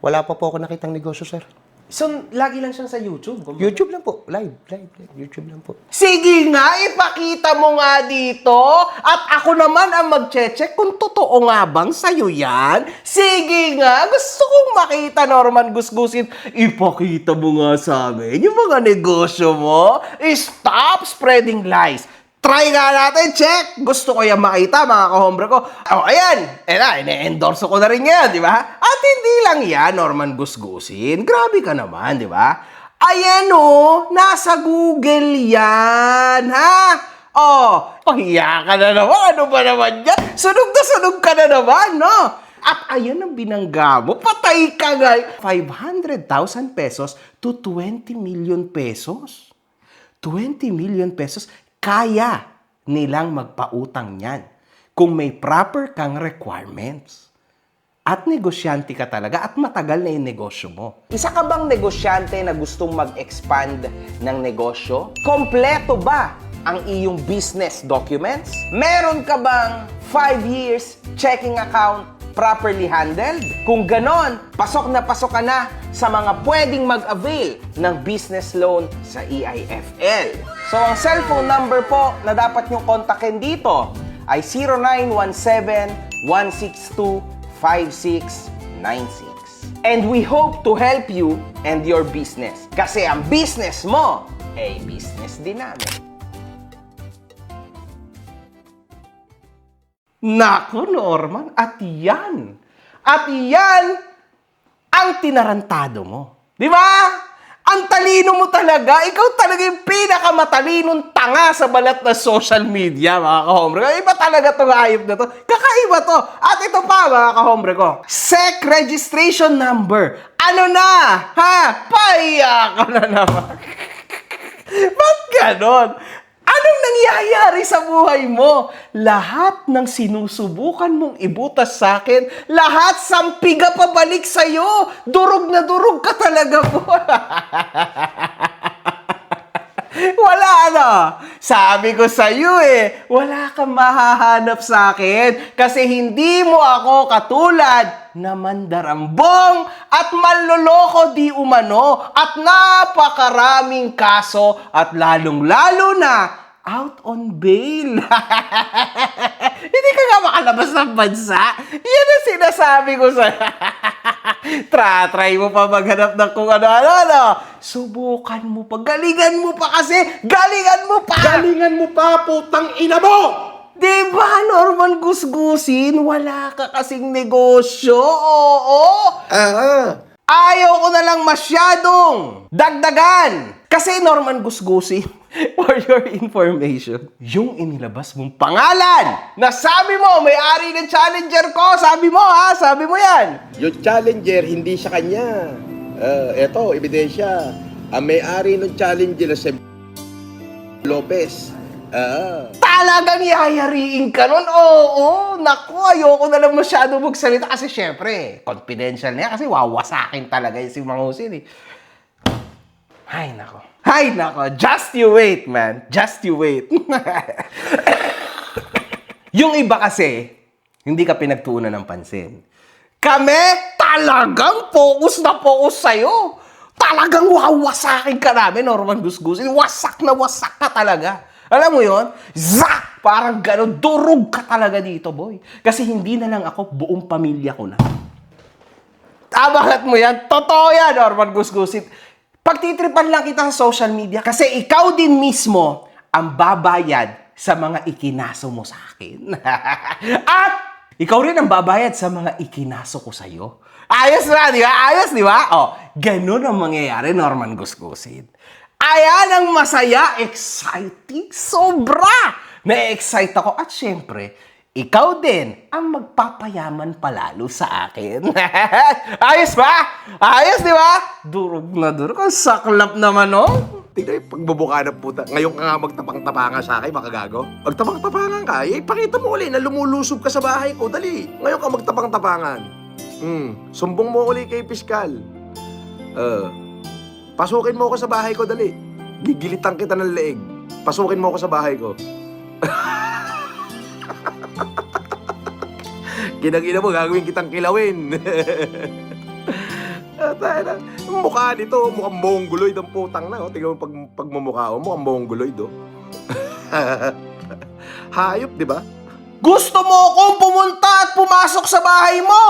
wala pa po ako nakitang negosyo sir. So, lagi lang siyang sa YouTube? Kumbaga. YouTube lang po, live, YouTube lang po. Sige nga, ipakita mo nga dito. At ako naman ang magche-check kung totoo nga bang sa'yo yan. Sige nga, gusto kong makita, Norman Gusgusin. Ipakita mo nga sa amin yung mga negosyo mo. Stop spreading lies. Try nga natin, check. Gusto ko yan makita, mga kahombre ko. Oh, ayan. Ine-endorse ko na rin yan, di ba? At hindi lang yan, Norman Gusgusin. Grabe ka naman, di ba? Ayan o, nasa Google yan, ha? Oh, pahiya ka na naman. Ano ba naman yan? Sunog na sunog ka na naman, no? At ayan ang binangga mo. Patay ka nga. 500,000 pesos to 20 million pesos. 20 million pesos. Kaya nilang magpautang niyan kung may proper kang requirements. At negosyante ka talaga at matagal na yung negosyo mo. Isa ka bang negosyante na gustong mag-expand ng negosyo? Kompleto ba ang iyong business documents? Meron ka bang 5 years checking account properly handled? Kung ganon, pasok ka na sa mga pwedeng mag-avail ng business loan sa EIFL. So, ang cellphone number po na dapat nyong kontakin dito ay 0917-162-5696. And we hope to help you and your business. Kasi ang business mo ay business din namin. Nako, Norman, at yan ang tinarantado mo. Di ba? Ang talino mo talaga. Ikaw talaga yung pinakamatalinong tanga sa balat na social media, mga kahombre. Iba talaga itong hayop na to. Kakaiba to. At ito pa, mga kahombre ko. SEC registration number. Ano na? Ha? Paya ka na naman. Ba't ganon? Anong nangyayari sa buhay mo? Lahat ng sinusubukan mong ibutas sa akin, lahat sampiga pabalik sa'yo. Durog na durog ka talaga po. Wala na. Sabi ko sa'yo wala kang mahahanap sa akin kasi hindi mo ako katulad na mandarambong at manloloko di umano at napakaraming kaso at lalong-lalo na out on bail. Hindi ka nga makalabas ng bansa. Yan ang sinasabi ko sa... Try mo pa maghanap ng kung ano-ano. Subukan mo pa. Galingan mo pa kasi. Galingan mo pa. Galingan mo pa, putang ina mo! Diba, Norman Gusgusin? Wala ka kasing negosyo. Oo. Ayaw ko na lang masyadong dagdagan. Kasi Norman Gusgusin, for your information, yung inilabas mong pangalan na sabi mo, may-ari ng challenger ko, sabi mo yan. Yung challenger, hindi sa kanya. Eto, ebidensya. Ang may-ari ng challenger si Lopez. Talagang yayariin ka nun? Oo. Naku, ayoko na lang masyado magsalita kasi syempre, confidential na yan kasi wawasakin talaga yung si Mang Husin Ay, nako. Just you wait, man. Just you wait. Yung iba kasi, hindi ka pinagtuunan ng pansin. Kami, talagang focus na focus sa'yo. Talagang wawasakin ka namin, Norman Gusgusin. Wasak na wasak ka talaga. Alam mo yon? Zak! Parang gano'n, durog ka talaga dito, boy. Kasi hindi na lang ako, buong pamilya ko na. Abangat mo yan. Totoo yan, Norman Gusgusin. Pagtitripan lang kita sa social media kasi ikaw din mismo ang babayad sa mga ikinaso mo sa akin. At ikaw rin ang babayad sa mga ikinaso ko sa'yo. Ayos na, di ba? Ayos, di ba? Ganun ang mangyayari, Norman Gusgusin. Ayan ang masaya, exciting, sobra! Na-excite ako at syempre, ikaw din ang magpapayaman palalo sa akin. Ayos ba? Ayos, di ba? Durog na durog. Ang saklap naman, Tignan yung pagbubuka ng puta. Ngayon ka nga magtapang-tapangan sa akin, makagago. Magtapang-tapangan ka. Ipakita mo uli na lumulusob ka sa bahay ko. Dali. Ngayon ka magtapang-tapangan. Sumbong mo uli kay Piskal. Pasukin mo ako sa bahay ko, dali. Gigilitan kita ng leeg. Pasukin mo ako sa bahay ko. Ginagina mo, gagawin kitang kilawin. Ang mukha nito, mukhang mongoloid ang putang na. Tingnan mo pagmumukha mo, mukhang mongoloid. Hayop, di ba? Gusto mo akong pumunta at pumasok sa bahay mo?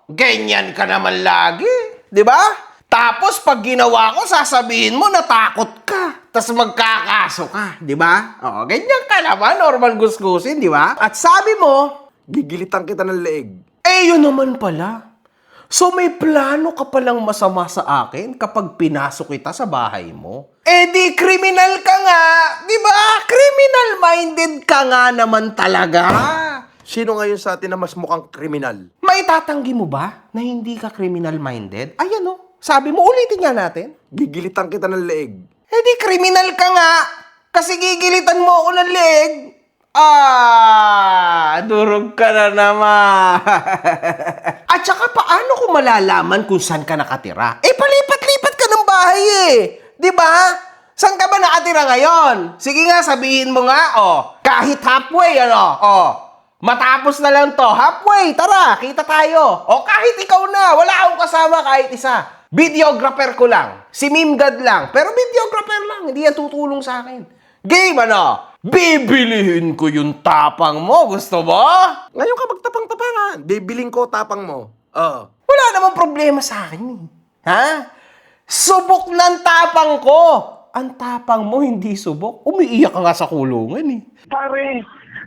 Ganyan ka naman lagi, di ba? Tapos pag ginawa ko, sasabihin mo natakot ka. Tapos magkakaso ka, di ba? Ganyan ka naman, Norman Gusgusin, di ba? At sabi mo, Gigilitan kita ng leeg. yun naman pala. So may plano ka palang masama sa akin kapag pinasok kita sa bahay mo? Di kriminal ka nga, di ba? Criminal-minded ka nga naman talaga. Sino ngayon sa atin na mas mukhang kriminal? May tatanggi mo ba na hindi ka criminal-minded? Ayan sabi mo, ulitin nga natin. Gigilitan kita ng leeg. Di kriminal ka nga. Kasi gigilitan mo ako ng leeg. Durog ka na naman. At saka paano ko malalaman kung saan ka nakatira? Palipat-lipat ka ng bahay Di ba? Saan ka ba nakatira ngayon? Sige nga, sabihin mo nga, kahit halfway, matapos na lang to, halfway, tara, kita tayo. Kahit ikaw na, wala akong kasama kahit isa. Videographer ko lang. Si Mimgad lang. Pero videographer lang, hindi yan tutulong sa akin. Game, Bibilihin ko yung tapang mo. Gusto mo? Ngayon ka magtapang-tapangan. Bibiling ko tapang mo. Wala namang problema sa akin Ha? Subok ng tapang ko. Ang tapang mo hindi subok. Umiiyak ka nga sa kulungan Pare,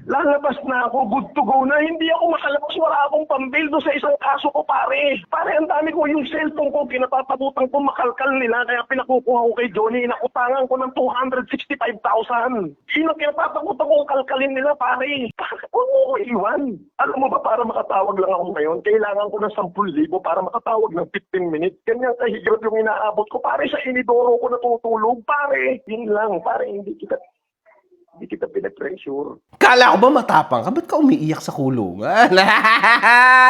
Lalabas na ako, good to go na. Hindi ako makalabas, wala akong pambil doon sa isang kaso ko, pare. Pare, ang dami ko yung cellphone ko, kinatatabutan ko makalkal nila, kaya pinakukuha ko kay Johnny, inakutangan ko ng 265,000. Sino kinatatabutan ko ang kalkalin nila, pare? Bakit huwag mo ko iwan? Alam mo ba, para makatawag lang ako ngayon, kailangan ko ng 10,000 para makatawag ng 15 minutes. Ganyan kahigrat yung inaabot ko, pare, sa inidoro ko natutulog, pare. Yun lang, pare, hindi kita pinapressure. Kala ko ba matapang ka? Ba't ka umiiyak sa kulungan?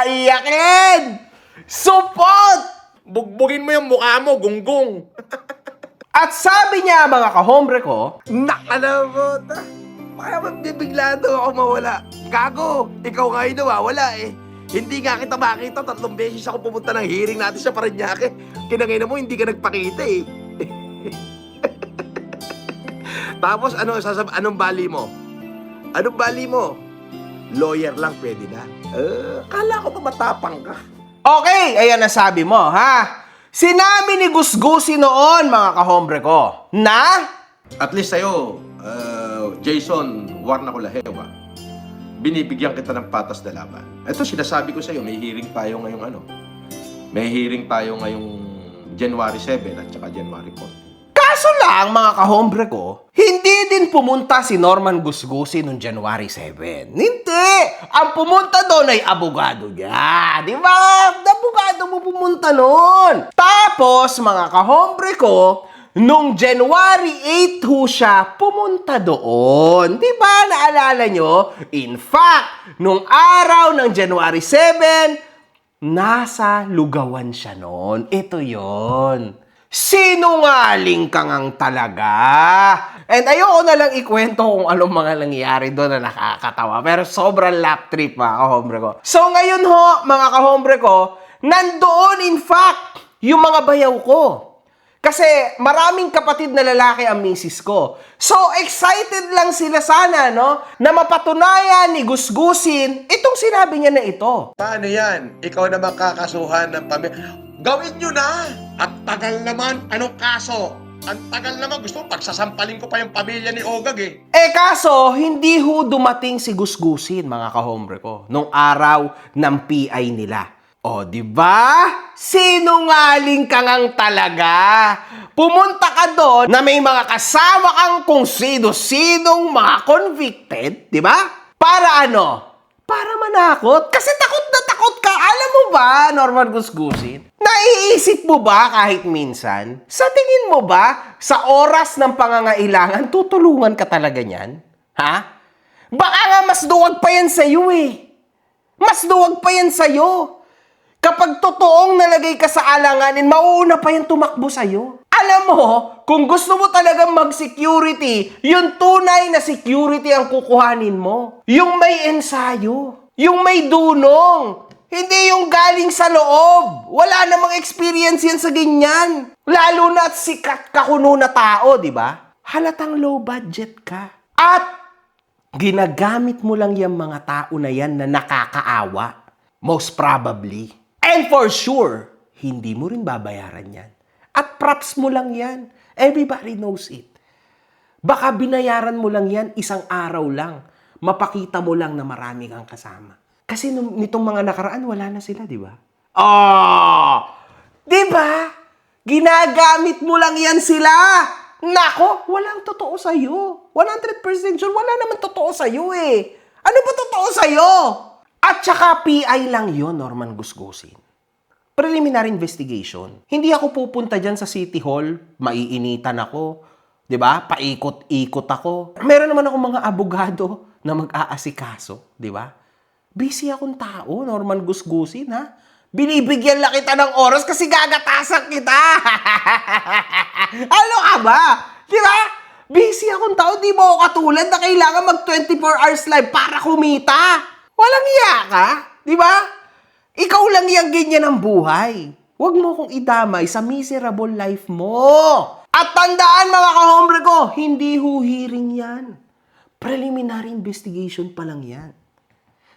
Iyakin! Support! Bugbugin mo yung mukha mo, gunggong. At sabi niya, mga kahombre ko, Alam mo, baka bigla daw ako mawala. Gago, ikaw nga yung nawawala eh. Hindi nga kita makita, 3 beses ako pumunta ng hearing natin sa Parañaque. Kinangina mo, hindi ka nagpakita eh. Tapos anong bali mo? Anong bali mo? Lawyer lang pwede na. Kala ko ba matapang ka? okay, ayan na sabi mo, ha? Sinabi ni Gusgusi noon, mga kahombre ko, na At least sa'yo, Jason Warnaculahewa, binibigyan kita ng patas na laban. Ito, sinasabi ko sa'yo, may hearing tayo ngayong May hearing tayo ngayong January 7 at saka January 14. kaso lang, mga kahombre ko, hindi din pumunta si Norman Gusgusi noong January 7. Hindi! Ang pumunta doon ay abogado niya. Di ba? Abogado mo pumunta noon. Tapos, mga kahombre ko, nung January 8 ho siya pumunta doon. Di ba? Naalala nyo? In fact, nung araw ng January 7, nasa Lugawan siya noon. Ito yon. Sinungaling ka ngang talaga. And ayoko na lang ikwento kung anong mga nangyayari doon na nakakatawa. Pero sobrang lap trip, mga kahombre ko. So ngayon ho, mga kahombre ko, nandoon in fact yung mga bayaw ko. Kasi maraming kapatid na lalaki ang misis ko. So excited lang sila sana, no? Na mapatunayan ni Gusgusin itong sinabi niya na ito. Paano yan? Ikaw na makakasuhan ng pamilya. Gawin nyo na! At tagal naman, anong kaso? Ang tagal naman, gusto mo, pagsasampalin ko pa yung pamilya ni Ogag eh. Kaso, hindi ho dumating si Gusgusin, mga kahombre ko, nung araw ng PI nila. O, di ba? Sinungaling ka ngang talaga. Pumunta ka doon na may mga kasama kang kung sino-sinong mga convicted, di ba? Para ano? Para manakot. Kasi takot na takot ka. Alam mo ba, Norman Gusgusin? Naiisip mo ba kahit minsan? Sa tingin mo ba, sa oras ng pangangailangan, tutulungan ka talaga niyan? Ha? Baka nga mas duwag pa yan sa'yo eh. Mas duwag pa yan sa'yo. Kapag totoong nalagay ka sa alanganin, mauuna pa yan tumakbo sa'yo. Alam mo, kung gusto mo talagang mag-security, yung tunay na security ang kukuhanin mo. Yung may ensayo. Yung may dunong. Hindi yung galing sa loob. Wala namang experience yan sa ganyan. Lalo na at sikat ka kuno na tao, di ba? Halatang low budget ka. At ginagamit mo lang yung mga tao na yan na nakakaawa. Most probably. And for sure, hindi mo rin babayaran yan. At props mo lang yan. Everybody knows it. Baka binayaran mo lang yan isang araw lang. Mapakita mo lang na marami kang kasama. Kasi nitong mga nakaraan, wala na sila, di ba? Oh! Di ba? Ginagamit mo lang yan sila. Nako, walang totoo sa'yo. 100% sure, wala naman totoo sa'yo eh. Ano ba totoo sa'yo? At saka PI lang yon, Norman Gusgusin. Preliminary investigation. Hindi ako pupunta dyan sa City Hall, maiinitan ako. 'Di ba? Paikot-ikot ako. Meron naman akong mga abogado na mag-aasikaso, 'di ba? Busy akong tao, Norman Gusgusin, ha? Binibigyan lang kita ng oras kasi gagatasan kita. Ano ka ba? 'Di ba? Busy akong tao, di mo ako katulad na kailangan mag 24 hours live para kumita. Walang iya ka, 'di ba? Ikaw lang yung ganyan ang buhay. Huwag mo kong idamay sa miserable life mo. At tandaan, mga kahombre ko, hindi ho hearing yan. Preliminary investigation pa lang yan.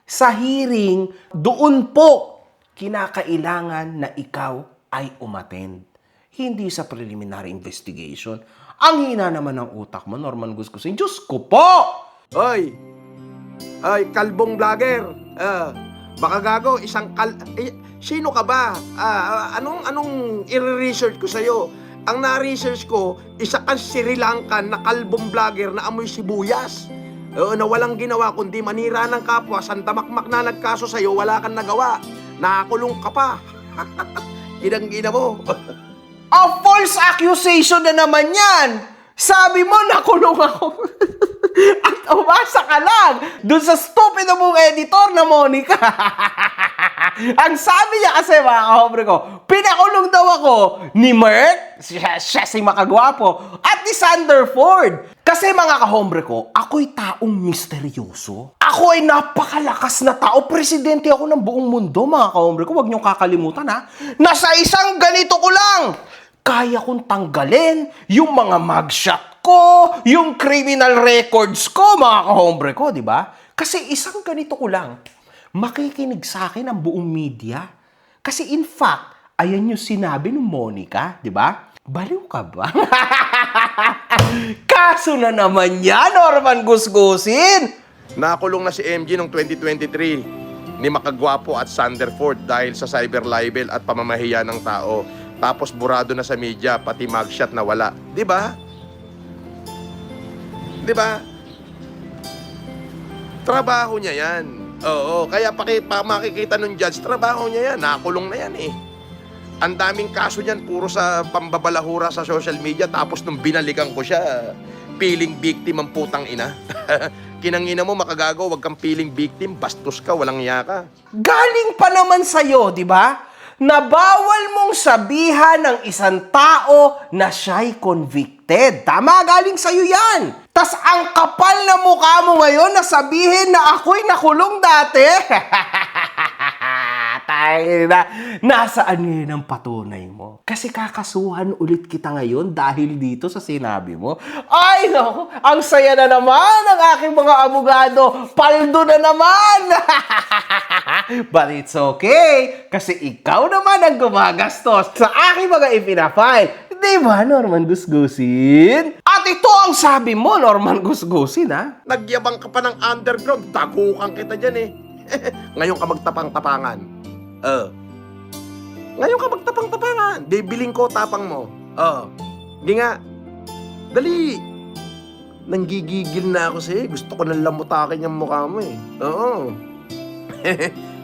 Sa hearing, doon po kinakailangan na ikaw ay umattend. Hindi sa preliminary investigation. Ang hina naman ng utak mo, Norman Gusgusin. Diyos ko po! Hoy! Ay, kalbong vlogger. Baka gago, sino ka ba? Anong i-research ko sa'yo? Ang na-research ko, isa kang Sri Lankan na kalbong vlogger na amoy sibuyas. Na walang ginawa kundi manira ng kapwa, sandamakmak na nagkaso sa'yo, wala kang nagawa. Nakakulong ka pa. Ginang-gina mo. A false accusation na naman yan! Sabi mo, nakulong ako. At umasa ka lang dun sa stupid na mong editor na Monica. Ang sabi niya kasi, mga kahobre ko, pinakulong daw ako ni Mert, siya si makagwapo, at ni Sander Ford. Kasi mga kahombre ko, ako'y taong misteryoso. Ako ay napakalakas na tao. Presidente ako ng buong mundo, mga kahombre ko. Huwag niyong kakalimutan, ha? Nasa isang ganito ko lang, kaya kong tanggalin yung mga mugshot ko, yung criminal records ko, mga kahombre ko, di ba? Kasi isang ganito ko lang, makikinig sa akin ang buong media. Kasi in fact, ayan yung sinabi ng Monica, di ba? Baliw ka ba? Kaso na naman yan, Norman Gusgusin! Nakulong na si MG noong 2023 ni Makagwapo at Sanderford dahil sa cyber libel at pamamahiya ng tao. Tapos burado na sa media, pati mugshot na wala. Di ba? Di ba? Trabaho niya yan. Oo, kaya makikita ng judge, trabaho niya yan. Nakulong na yan eh. Ang daming kaso niyan, puro sa pambabalahura sa social media. Tapos nung binalikan ko siya, feeling victim ang putang ina. Kinangina mo, makagago, wag kang feeling victim, bastos ka, walang iya ka. Galing pa naman sa'yo, di ba? Na bawal mong sabihan ng isang tao na siya'y convicted. Tama, galing sa'yo yan. Tas ang kapal na mukha mo ngayon na sabihin na ako'y nakulong dati. Tayo na. Nasaan ngayon ang patunay mo? Kasi kakasuhan ulit kita ngayon dahil dito sa sinabi mo. Ay, naku, ang saya na naman ng aking mga abogado. Paldo na naman. But it's okay. Kasi ikaw naman ang gumagastos sa aking mga ipinafile. Di ba, Norman Gusgusin? At ito ang sabi mo, Norman Gusgusin, ha? Nagyabang ka pa ng underground, tagukan kita dyan eh. Ngayon ka magtapang-tapangan. Ngayon ka magtapang-tapangan. Bibiling ko tapang mo. Di nga. Dali. Nanggigigil na ako sa'yo. Gusto ko nang lamutakin yung mukha mo eh. Oo.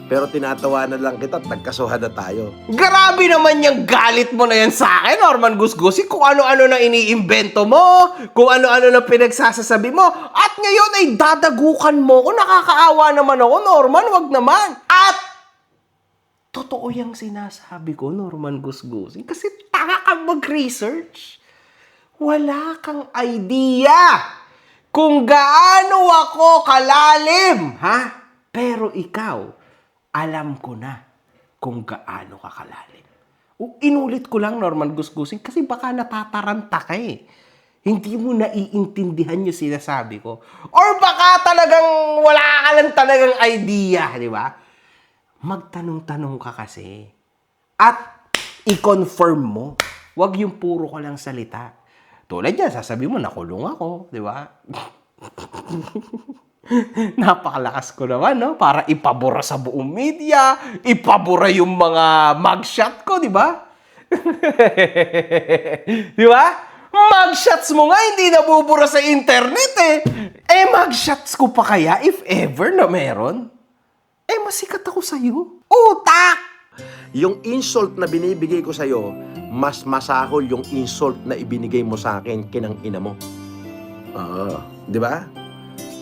Pero tinatawanan lang kita at nagkasuhan na tayo. Grabe naman yung galit mo na yan sa akin, Norman Gusgusin. Kung ano-ano na iniimbento mo, kung ano-ano na pinagsasasabi mo, at ngayon ay dadagukan mo ko. Nakakaawa naman ako, Norman. Wag naman. At totoo yung sinasabi ko, Norman Gusgusin. Kasi tanga kang mag-research. Wala kang idea kung gaano ako kalalim, ha? Pero ikaw, alam ko na kung gaano ka kalalim. Inulit ko lang, Norman Gusgusin, kasi baka natataranta ka eh. Hindi mo naiintindihan yung sinasabi ko. Or baka talagang wala ka lang talagang idea, di ba? Magtanong-tanong ka kasi. At i-confirm mo. Huwag yung puro ka lang salita. Tulad yan, sasabi mo, nakulong ako, di ba? Napakalakas ko naman, no? Para ipabura sa buong media, ipabura yung mga mugshot ko, di ba? Di ba? Mugshots mo nga, hindi nabubura sa internet eh. Mugshots ko pa kaya, if ever na meron? Masikat ako sa'yo. Utak! Yung insult na binibigay ko sa'yo, mas masahol yung insult na ibinigay mo sa akin kinang ina mo. Di ba?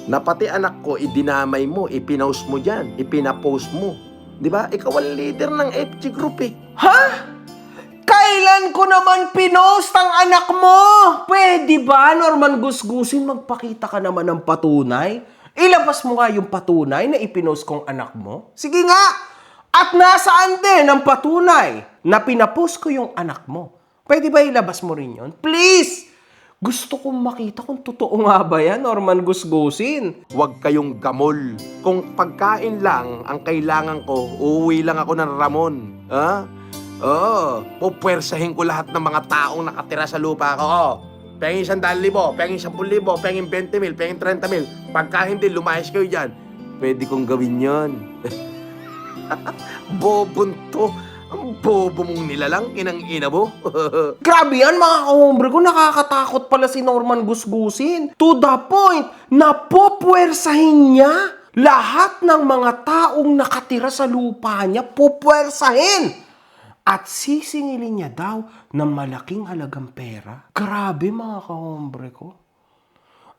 Na pati anak ko, idinamay mo, ipinaus mo dyan, ipinapost mo. Di ba? Ikaw ang leader ng FG group eh. Ha? Kailan ko naman pinost ang anak mo? Pwede ba, Norman Gusgusin, magpakita ka naman ng patunay? Ilabas mo nga yung patunay na ipinost kong anak mo? Sige nga! At nasaan din ang patunay na pinapost ko yung anak mo? Pwede ba ilabas mo rin yun? Please! Gusto kong makita kung totoo nga ba yan, Norman Gusgusin. Huwag kayong gamol. Kung pagkain lang ang kailangan ko, uuwi lang ako ng Ramon. Ha? Oo. Pupwersahin ko lahat ng mga taong nakatira sa lupa ko. pengin 100,000, pengin 10,000, pengin 20,000, pengin 30,000. Pagka hindi, lumayas kayo dyan. Pwede kong gawin yon. Bobon to. Ang bobo mong nilalang, inang-ina mo. Grabe yan mga kahombre ko, nakakatakot pala si Norman Gusgusin. To the point na popwersahin niya lahat ng mga taong nakatira sa lupa niya, popwersahin. At sisingilin niya daw ng malaking halagang pera. Grabe mga kahombre ko.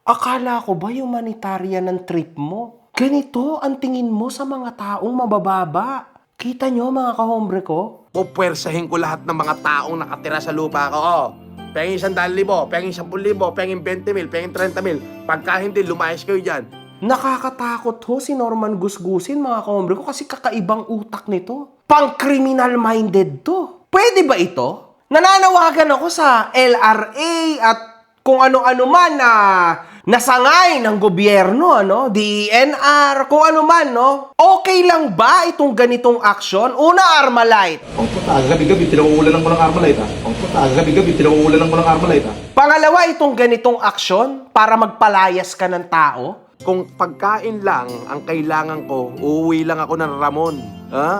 Akala ko ba humanitarian ng trip mo? Ganito ang tingin mo sa mga taong mabababa. Kita nyo mga kahombre ko? Pupwersahin ko lahat ng mga taong nakatira sa lupa ko. Oh, pengin 100,000, pengin 10,000, pengin 20,000, pengin 30,000. Pagka hindi, lumayas kayo dyan. Nakakatakot ho si Norman Gusgusin mga kahombre ko kasi kakaibang utak nito. Pang-criminal minded to. Pwede ba ito? Nananawagan ako sa LRA at kung ano-ano man na nasangay ng gobyerno, DENR, kung ano man, okay lang ba itong ganitong aksyon? Una, Armalite. Gabi-gabi, pinauulanan ko ng Armalite, Gabi-gabi, pinauulanan ko ng Armalite, Pangalawa, itong ganitong aksyon para magpalayas ka ng tao. Kung pagkain lang ang kailangan ko, uuwi lang ako ng Ramon. Ha?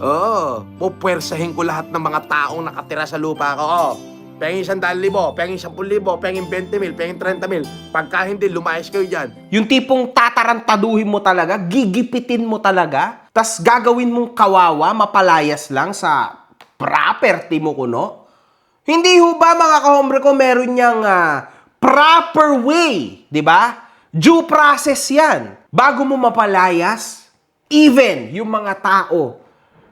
Oo. Pupwersahin ko lahat ng mga taong nakatira sa lupa ko. Oh, pengin 100,000, pengin 10,000, pengin 20,000, pengin 30,000. Pagka hindi, lumayas kayo dyan. Yung tipong tatarantaduhin mo talaga, gigipitin mo talaga, tas gagawin mong kawawa, mapalayas lang sa property mo kuno. Hindi ho ba mga kahombre ko meron niyang proper way, di ba? Due process yan. Bago mo mapalayas, even yung mga tao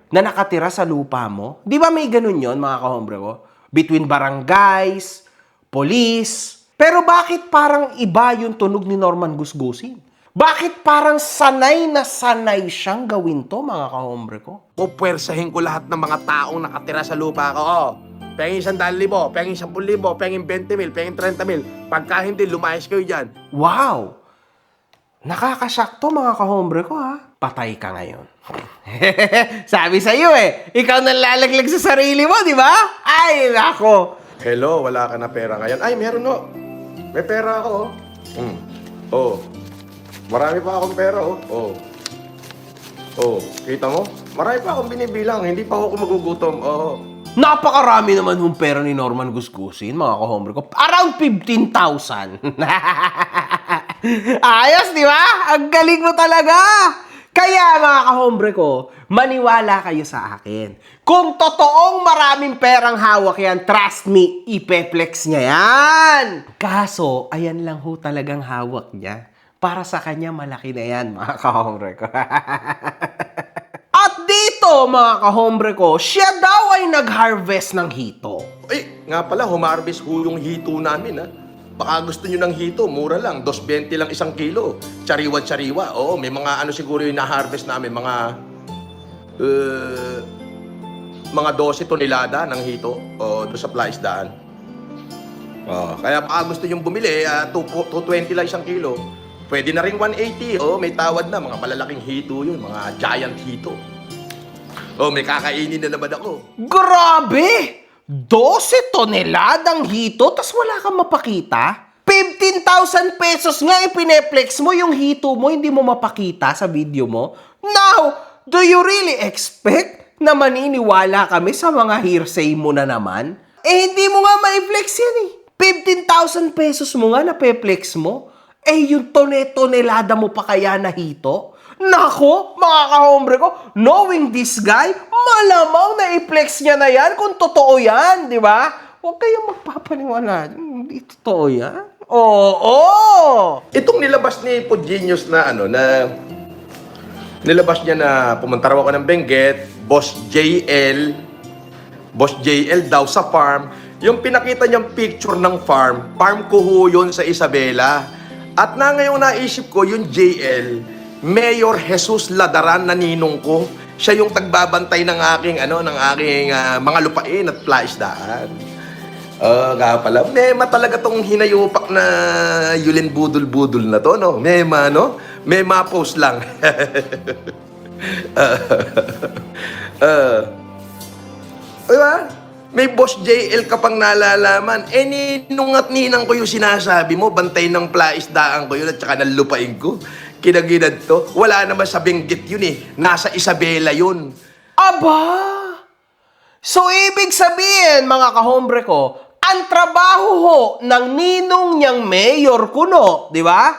na nakatira sa lupa mo, di ba may ganun yon mga kahombre ko? Between barangays, police. Pero bakit parang iba yung tunog ni Norman Gusgusin? Bakit parang sanay na sanay siyang gawin to, mga kahombre ko? Pupwersahin ko lahat ng mga taong nakatira sa lupa ko. Oh, pengin 100,000, pengin 10,000, pengin 20,000, pengin 30,000. Pagka hindi, lumayas kayo dyan. Wow! Nakakasyak to, mga kahombre ko, ha? Patay ka ngayon. Sabi sa'yo ikaw nang lalaglag sa sarili mo, di ba? Ay, nako! Hello, wala ka na pera ngayon? Ay, meron no. May pera ako. Oh. Marami pa akong pera, oh. Oh, kita mo? Marami pa akong binibilang, hindi pa ako magugutom. Oh. Napakarami naman yung pera ni Norman Gusgusin, mga kahombre ko. Around 15,000. Ayos, di ba? Ang galing mo talaga! Kaya mga kahombre ko, maniwala kayo sa akin. Kung totoong maraming perang hawak yan, trust me, ipeplex niya yan. Kaso, ayan lang ho talagang hawak niya. Para sa kanya, malaki na yan, mga kahombre ko. At dito, mga kahombre ko, siya daw ay nag-harvest ng hito. Ay, nga pala, humarvest ho yung hito namin, ha? Baka gusto nyo ng hito, mura lang, 2.20 lang 1 kilo. Tsariwa-tsariwa. Oo, may mga ano siguro yung na-harvest namin, mga 12 tonelada ng hito doon sa plaisdaan. Kaya baka gusto nyo bumili, 220 lang 1 kilo. Pwede na rin 180. May tawad na, mga malalaking hito yun, mga giant hito. May kakainin na naman ako. Grabe! 12 toneladang hito, tas wala kang mapakita? 15,000 pesos nga ipineplex mo yung hito mo, hindi mo mapakita sa video mo? Now, do you really expect na maniniwala kami sa mga hearsay mo na naman? Hindi mo nga ma-flex yan 15,000 pesos mo nga na-flex mo? Yung tonelada mo pa kaya na hito? Nako, mga kahombre ko, knowing this guy, malamang na i-flex niya na yan kung totoo yan, di ba? Huwag kayong magpapaniwala. Hindi totoo yan. Oo! Itong nilabas ni Pudgenius na nilabas niya na pumunta raw ako ng Benguet, Boss JL daw sa farm. Yung pinakita niyang picture ng farm ko ho yun sa Isabela. At ngayong naisip ko, yung JL, Mayor Jesus Ladaran na ninong ko. Siya yung tagbabantay ng aking mga lupain at plaisdaan. Nga pala. Mema talaga tong hinayupak na Yulin Budol-Budol na to, no? Mema, no? Mema post lang. Diba? May boss JL ka pang nalalaman. Eh, ninong at ninang ko yung sinasabi mo. Bantay ng plaisdaan ko yun at saka nalupain ko. Kinaginad to. Wala naman sa Benguet yun eh. Nasa Isabela yun. Aba! So, ibig sabihin, mga kahombre ko, ang trabaho ho ng ninong niyang mayor kuno, di ba?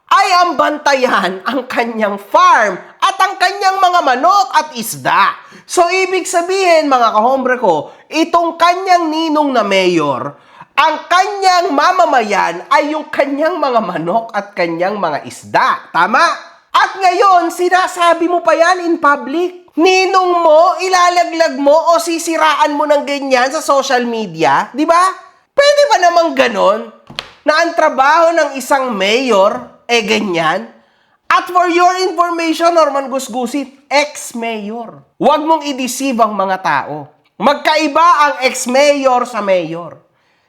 Ay ang bantayan ang kanyang farm at ang kanyang mga manok at isda. So, ibig sabihin, mga kahombre ko, itong kanyang ninong na mayor, ang kanyang mamamayan ay yung kanyang mga manok at kanyang mga isda. Tama? At ngayon, sinasabi mo pa yan in public? Ninong mo, ilalaglag mo o sisiraan mo ng ganyan sa social media? Di ba? Pwede ba namang ganon? Na ang trabaho ng isang mayor, ganyan? At for your information, Norman Gusgusit, ex-mayor. Huwag mong i-deceive ang mga tao. Magkaiba ang ex-mayor sa mayor.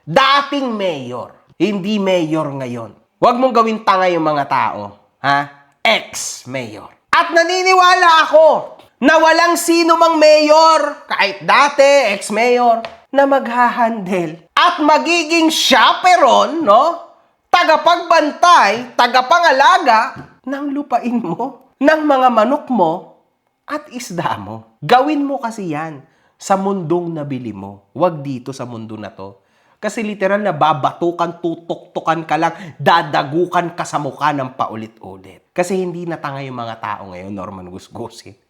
Dating mayor, hindi mayor ngayon. Huwag mong gawin tanga yung mga tao. Ha? Ex-mayor. At naniniwala ako na walang sino mang mayor, kahit dati, ex-mayor, na maghahandle at magiging chaperon, no? Tagapagbantay, tagapangalaga ng lupain mo, ng mga manok mo, at isda mo. Gawin mo kasi yan sa mundong nabili mo. Huwag dito sa mundo na to. Kasi literal na babatukan, tutok-tukan ka lang, dadagukan ka sa mukha ng paulit-ulit. Kasi hindi na tanga yung mga tao ngayon, Norman Gusgusit.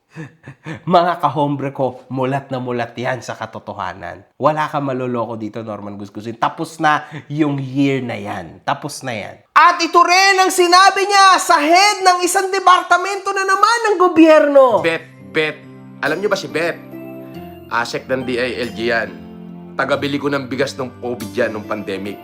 Mga kahombre ko, mulat na mulat yan sa katotohanan. Wala ka maloloko dito, Norman Gusgusit. Tapos na yung year na yan. Tapos na yan. At ito rin ang sinabi niya sa head ng isang departamento na naman ng gobyerno. Bet. Alam niyo ba si Bet? Asek ng DILG yan. Tagabili ko ng bigas ng COVID yan, nung pandemic.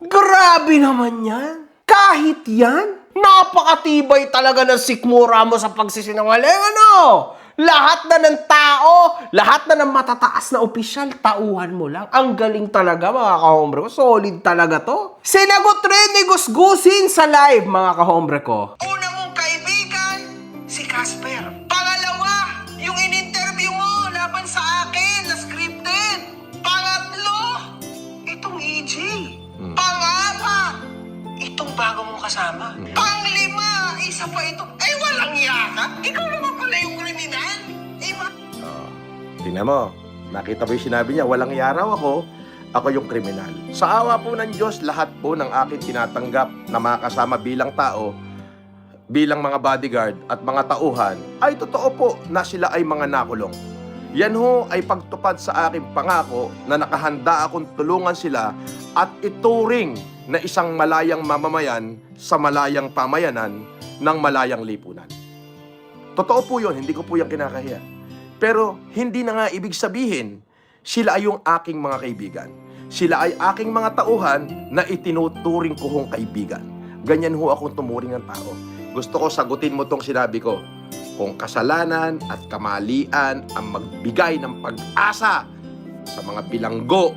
Grabe naman yan. Kahit yan, napakatibay talaga ng sikmura mo sa pagsisinungaling, ano? Lahat na ng tao, lahat na ng matataas na opisyal, tauhan mo lang. Ang galing talaga, mga kahombre ko. Solid talaga to. Sinagot rin ni Gusgusin sa live, mga kahombre ko. Una mong kaibigan, si Casper. Pangalawa, yung in-interview mo laban sa akin na scripted. Pangatlo, itong EJ. Pang-apat, itong bago mong kasama. Pang-lima, isa pa ito. Ay, walang yaka. Ikaw naman pala yung kriminal. Tingnan mo, nakita mo yung sinabi niya, walang yaraw ako yung kriminal. Sa awa po ng Diyos, lahat po ng akin tinatanggap na mga kasama bilang tao, bilang mga bodyguard at mga tauhan, ay totoo po na sila ay mga nakulong. Yan ho ay pagtupad sa aking pangako na nakahanda akong tulungan sila at ituring na isang malayang mamamayan sa malayang pamayanan ng malayang lipunan. Totoo po yun, hindi ko po yan kinakahiya. Pero hindi na nga ibig sabihin, sila ay yung aking mga kaibigan. Sila ay aking mga tauhan na itinuturing ko hong kaibigan. Ganyan ho akong tumuring ng tao. Gusto ko sagutin mo tong sinabi ko. Kung kasalanan at kamalian ang magbigay ng pag-asa sa mga bilanggo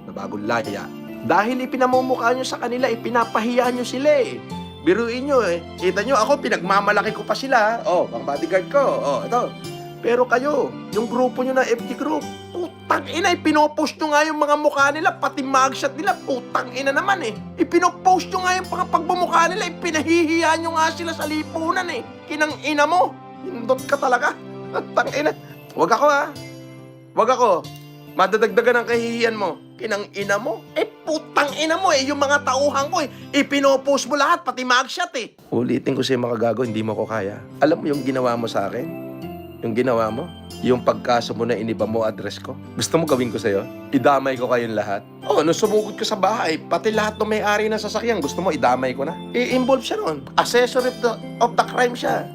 na bagong laya, dahil ipinamumukha nyo sa kanila, ipinapahiya nyo sila eh. Biruin nyo eh. Kita nyo ako, pinagmamalaki ko pa sila. Oh, pang bodyguard ko. Oh, ito. Pero kayo, yung grupo nyo na FG group, putang ina, ipinopost nyo nga yung mga mukha nila, pati mugshot nila, putang ina naman eh. Ipinopost nyo nga yung mga pagbumukha nila, ipinahihiya nyo nga sila sa lipunan eh. Kinang ina mo, hindot ka talaga. Tang ina. Wag ako ha. Wag ako. Madadagdagan ang kahihiyan mo. Kinang ina mo. Putang ina mo eh. Yung mga tauhan ko eh. Ipinopost mo lahat, pati mugshot eh. Ulitin ko sa'yo mga gago, hindi mo ko kaya. Alam mo yung ginawa mo sa akin? Yung ginawa mo? Yung pagkaso mo na iniba mo address ko? Gusto mo gawin ko sa'yo? Idamay ko kayong lahat? Oh, nung sumugod ko sa bahay, pati lahat ng may-ari ng sasakyan, gusto mo idamay ko na? I-involve siya ron. Accessory of the crime siya.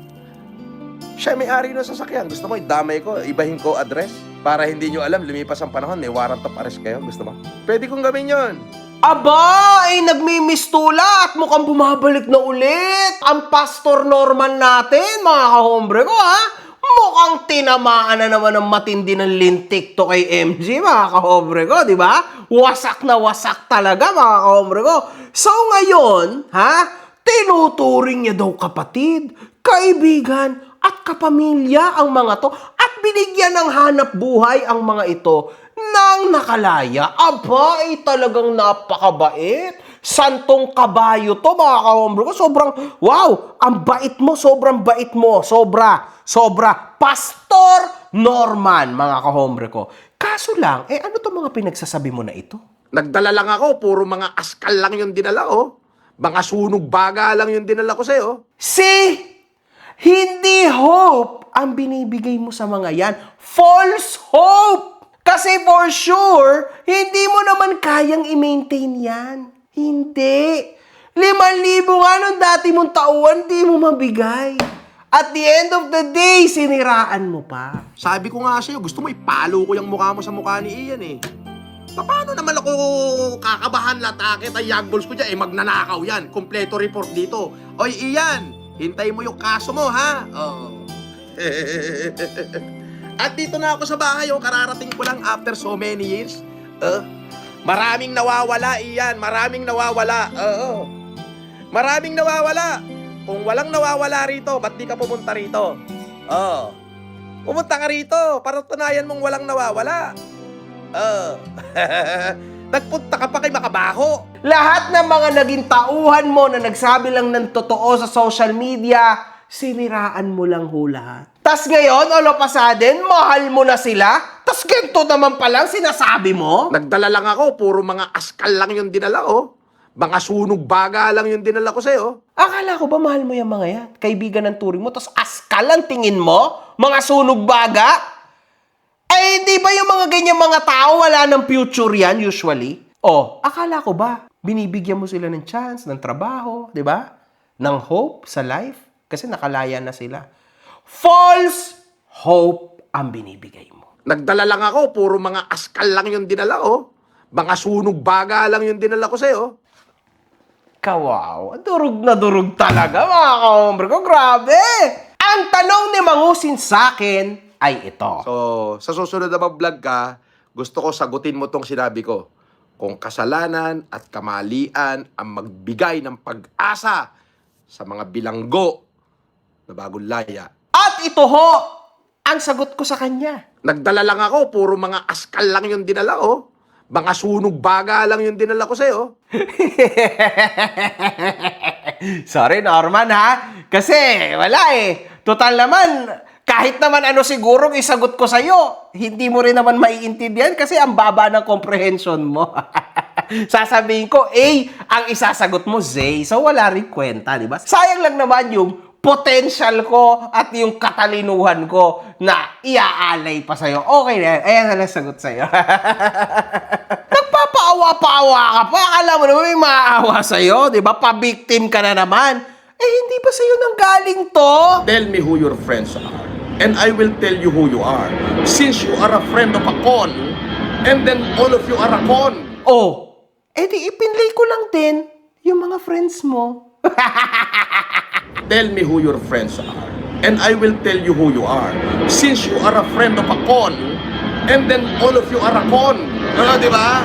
Siya may-ari ng sasakyan. Gusto mo idamay ko? Ibahin ko address? Para hindi nyo alam, lumipas ang panahon, may warrant of arrest kayo. Gusto mo? Pwede kong gawin yon. Aba, ay nagmimistula at mukhang bumabalik na ulit ang Pastor Norman natin, mga kahombre ko ha. Mukhang tinamaan na naman ng matindi ng lintik to kay MG, mga kahombre ko, di ba? Wasak na wasak talaga, mga kahombre ko. So ngayon, ha, tinuturing niya daw kapatid, kaibigan, at kapamilya ang mga to. At binigyan ng hanap buhay ang mga ito nang nakalaya. Aba, ay talagang napakabait. Santong kabayo to, mga ka-hombre ko. Sobrang, wow, ang bait mo, sobrang bait mo. Sobra. Pastor Norman, mga ka-hombre ko. Kaso lang, ano to mga pinagsasabi mo na ito? Nagdala lang ako, puro mga askal lang yung dinala ko. Mga sunog baga lang yung dinala ko sa'yo. See? Hindi hope ang binibigay mo sa mga yan. False hope! Kasi for sure, hindi mo naman kayang i-maintain yan. Hindi. 5,000 nga nung dati mong tauhan, di mo mabigay. At the end of the day, siniraan mo pa. Sabi ko nga sa'yo, gusto mo ipalo ko yung mukha mo sa mukha ni Ian eh. Paano naman ako kakabahan latakit ay yagballs ko dyan? Magnanakaw yan. Kompleto report dito. Oy, Ian, hintay mo yung kaso mo, ha? Oh. At dito na ako sa bahay, kararating ko lang after so many years. Maraming nawawala, Ian. Maraming nawawala. Maraming nawawala. Kung walang nawawala rito, ba't di ka pumunta rito? Pumunta ka rito para tunayan mong walang nawawala. Nagpunta ka pa kay Makabaho. Lahat ng mga naging tauhan mo na nagsabi lang ng totoo sa social media, siniraan mo lang ho lahat. Tas ngayon, all of a sudden, mahal mo na sila? Tas ganito naman palang sinasabi mo? Nagdala lang ako, puro mga askal lang yung dinala ko. Mga sunog baga lang yung dinala ko sa'yo. Akala ko ba mahal mo yung mga yan? Kaibigan ng turing mo, tas askal ang tingin mo? Mga sunog baga? Ay, hindi ba yung mga ganyan mga tao wala ng future yan usually? Akala ko ba binibigyan mo sila ng chance, ng trabaho, di ba? Ng hope sa life? Kasi nakalaya na sila. False hope ang binibigay mo. Nagdala lang ako, puro mga askal lang yung dinala ko. Mga sunog baga lang yung dinala ko sa'yo. Kawaw, durog na durog talaga mga ka-hombre ko. Grabe! Ang tanong ni Mangusin sa akin ay ito. So, sa susunod na vlog ka, gusto ko sagutin mo tong sinabi ko. Kung kasalanan at kamalian ang magbigay ng pag-asa sa mga bilanggo na bagong laya. At ito ho, ang sagot ko sa kanya. Nagdala lang ako, puro mga askal lang yung dinala ko. Mga sunog baga lang yung dinala ko sa'yo. Sorry, Norman, ha? Kasi, wala eh. Total naman, kahit naman ano siguro isagot ko sa'yo, hindi mo rin naman maiintindihan kasi ang baba ng comprehension mo. Sasabihin ko, A, ang isasagot mo, Z. So, wala rin kwenta, di ba? Sayang lang naman yung potential ko at yung katalinuhan ko na iaalay pa sa'yo. Okay na yan. Ayan na lang sagot sa'yo. Nagpapaawa-paawa ka pa. Akala mo naman may maaawa sa'yo, di ba? Pa-victim ka na naman. Hindi ba sa'yo nang galing to? Tell me who your friends are, and I will tell you who you are. Since you are a friend of a con, and then all of you are a con. Di ipinlay ko lang din yung mga friends mo. Tell me who your friends are, and I will tell you who you are. Since you are a friend of a con, and then all of you are a con. Di ba?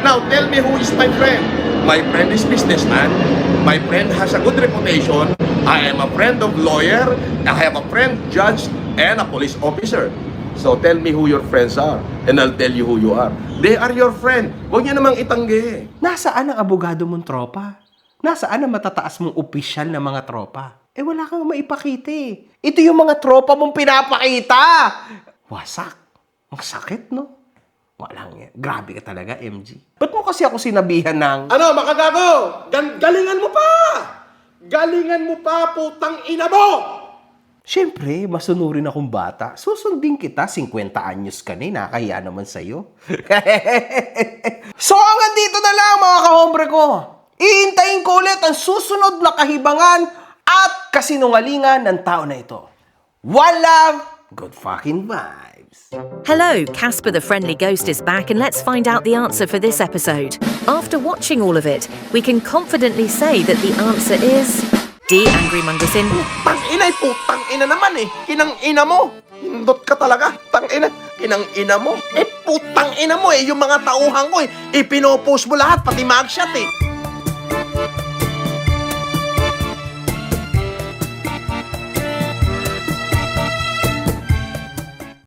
Now, tell me who is my friend. My friend is businessman. My friend has a good reputation. I am a friend of lawyer. I have a friend judge and a police officer. So tell me who your friends are, and I'll tell you who you are. They are your friend. Huwag niyo namang itanggi. Nasaan ang abogado mong tropa? Nasaan ang matataas mong opisyal na mga tropa? Wala kang maipakita eh. Ito yung mga tropa mong pinapakita. Wasak. Ang sakit, no? Walang yan. Grabe ka talaga, MG. Ba't mo kasi ako sinabihan ng... Ano, makagago? Galingan mo pa! Galingan mo pa, putang ina mo! Siyempre, masunurin akong bata. Susundin kita, 50 anyos ka na, nakahiya naman sa'yo. So, hanggang dito na lang mga ka-hombre ko. Iintayin ko ulit ang susunod na kahibangan at kasinungalingan ng tao na ito. One love, good fucking vibes. Hello, Casper the Friendly Ghost is back, and let's find out the answer for this episode. After watching all of it, we can confidently say that the answer is D. Angry Mungusin. Putang ina naman eh. Kinang ina mo. Hindot ka talaga. Kinang ina mo. Putang ina mo eh. Yung mga tauhan ko eh. Ipinopost mo lahat, pati mugshot eh.